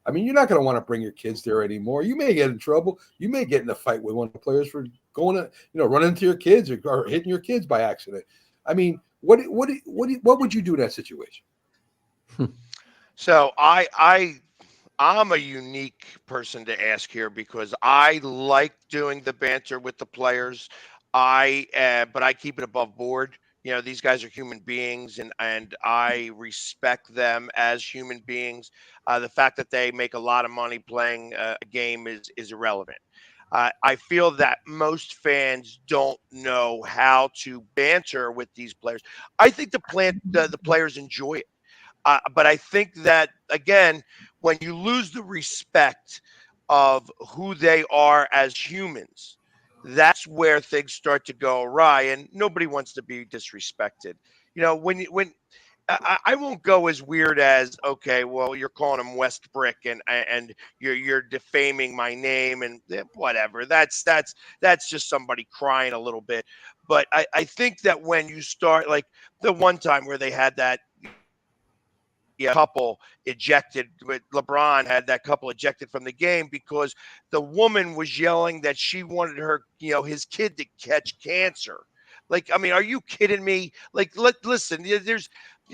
I mean, you're not going to want to bring your kids there anymore. You may get in trouble. You may get in a fight with one of the players for going to, run into your kids or hitting your kids by accident. I mean, what would you do in that situation? So I'm a unique person to ask here because I like doing the banter with the players. But I keep it above board. These guys are human beings, and I respect them as human beings. The fact that they make a lot of money playing a game is irrelevant. I feel that most fans don't know how to banter with these players. I think the players enjoy it. But I think that, again, when you lose the respect of who they are as humans, that's where things start to go awry, and nobody wants to be disrespected. When I won't go as weird as, okay, well, you're calling him West Brick and you're defaming my name and whatever. That's just somebody crying a little bit. But I think that when you start, like the one time where they had that couple ejected, with LeBron had that couple ejected from the game because the woman was yelling that she wanted his kid to catch cancer. Like, I mean, are you kidding me? Like, listen,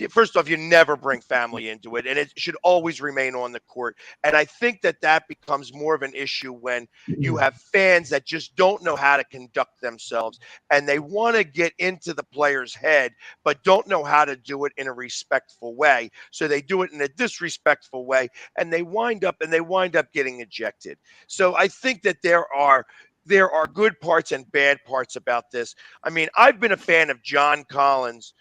first off, you never bring family into it, and it should always remain on the court. And I think that becomes more of an issue when you have fans that just don't know how to conduct themselves, and they want to get into the player's head, but don't know how to do it in a respectful way. So they do it in a disrespectful way, and they wind up getting ejected. So I think that there are good parts and bad parts about this. I mean, I've been a fan of John Collins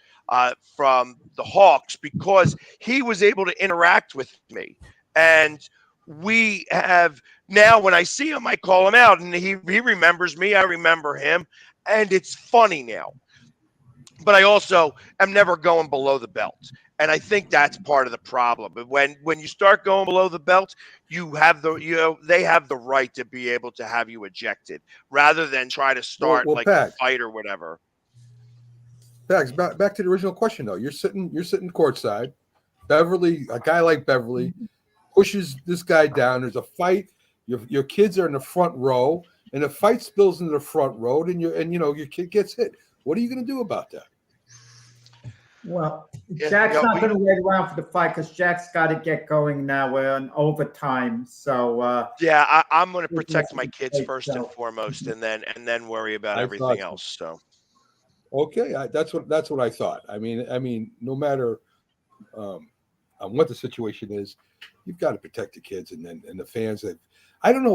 from the Hawks because he was able to interact with me. And we have now, when I see him, I call him out, and he remembers me. I remember him. And it's funny now. But I also am never going below the belt. And I think that's part of the problem. But when you start going below the belt, they have the right to be able to have you ejected rather than try to start a fight or whatever. Pags, back to the original question though. You're sitting courtside. Beverly, a guy like Beverly, pushes this guy down. There's a fight. Your kids are in the front row, and the fight spills into the front row, and your kid gets hit. What are you going to do about that? Well, Jack's not going to wait around for the fight because Jack's got to get going now. We're in overtime, so I'm going to protect my kids first and foremost, and then worry about everything else. So, okay, that's what I thought. I mean, no matter what the situation is, you've got to protect the kids and the fans. I don't know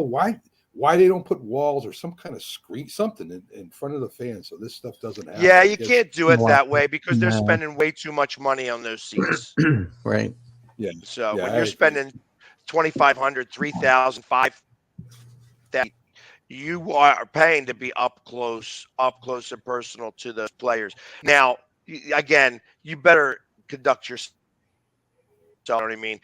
why they don't put walls or some kind of screen, something in front of the fans so this stuff doesn't happen. Yeah, you can't do it that way because they're spending way too much money on those seats. Right. Yeah. So when you're spending $2,500, $3,000, $5,000, you are paying to be up close and personal to those players. Now, again, you better conduct yourself. You know what I mean?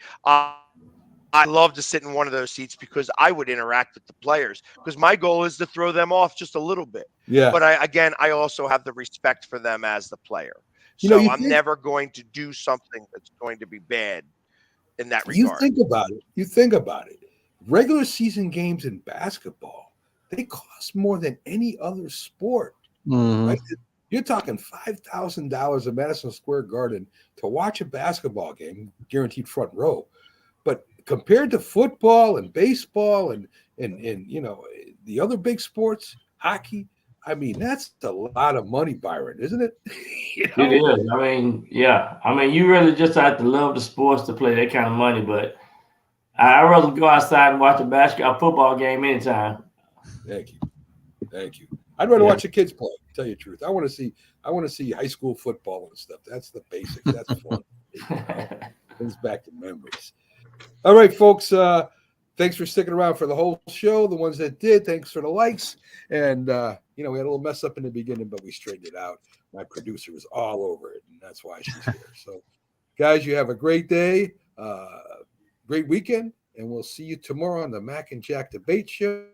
I love to sit in one of those seats because I would interact with the players because my goal is to throw them off just a little bit. Yeah. But I also have the respect for them as the player. So I'm never going to do something that's going to be bad in that regard. You think about it. Regular season games in basketball, they cost more than any other sport. Mm-hmm. Right? You're talking $5,000 at Madison Square Garden to watch a basketball game, guaranteed front row. But compared to football and baseball and the other big sports, hockey, I mean, that's a lot of money, Byron, isn't it? It is. I mean, yeah. I mean, you really just have to love the sports to play that kind of money. But I'd rather go outside and watch a football game anytime. Thank you. I'd rather watch the kids play. To tell you the truth, I want to see high school football and stuff. That's the basics. That's fun. Brings back the memories. All right, folks. Thanks for sticking around for the whole show. The ones that did, thanks for the likes. And we had a little mess up in the beginning, but we straightened it out. My producer was all over it, and that's why she's here. So, guys, you have a great day, great weekend, and we'll see you tomorrow on the Mac and Jack Debate Show.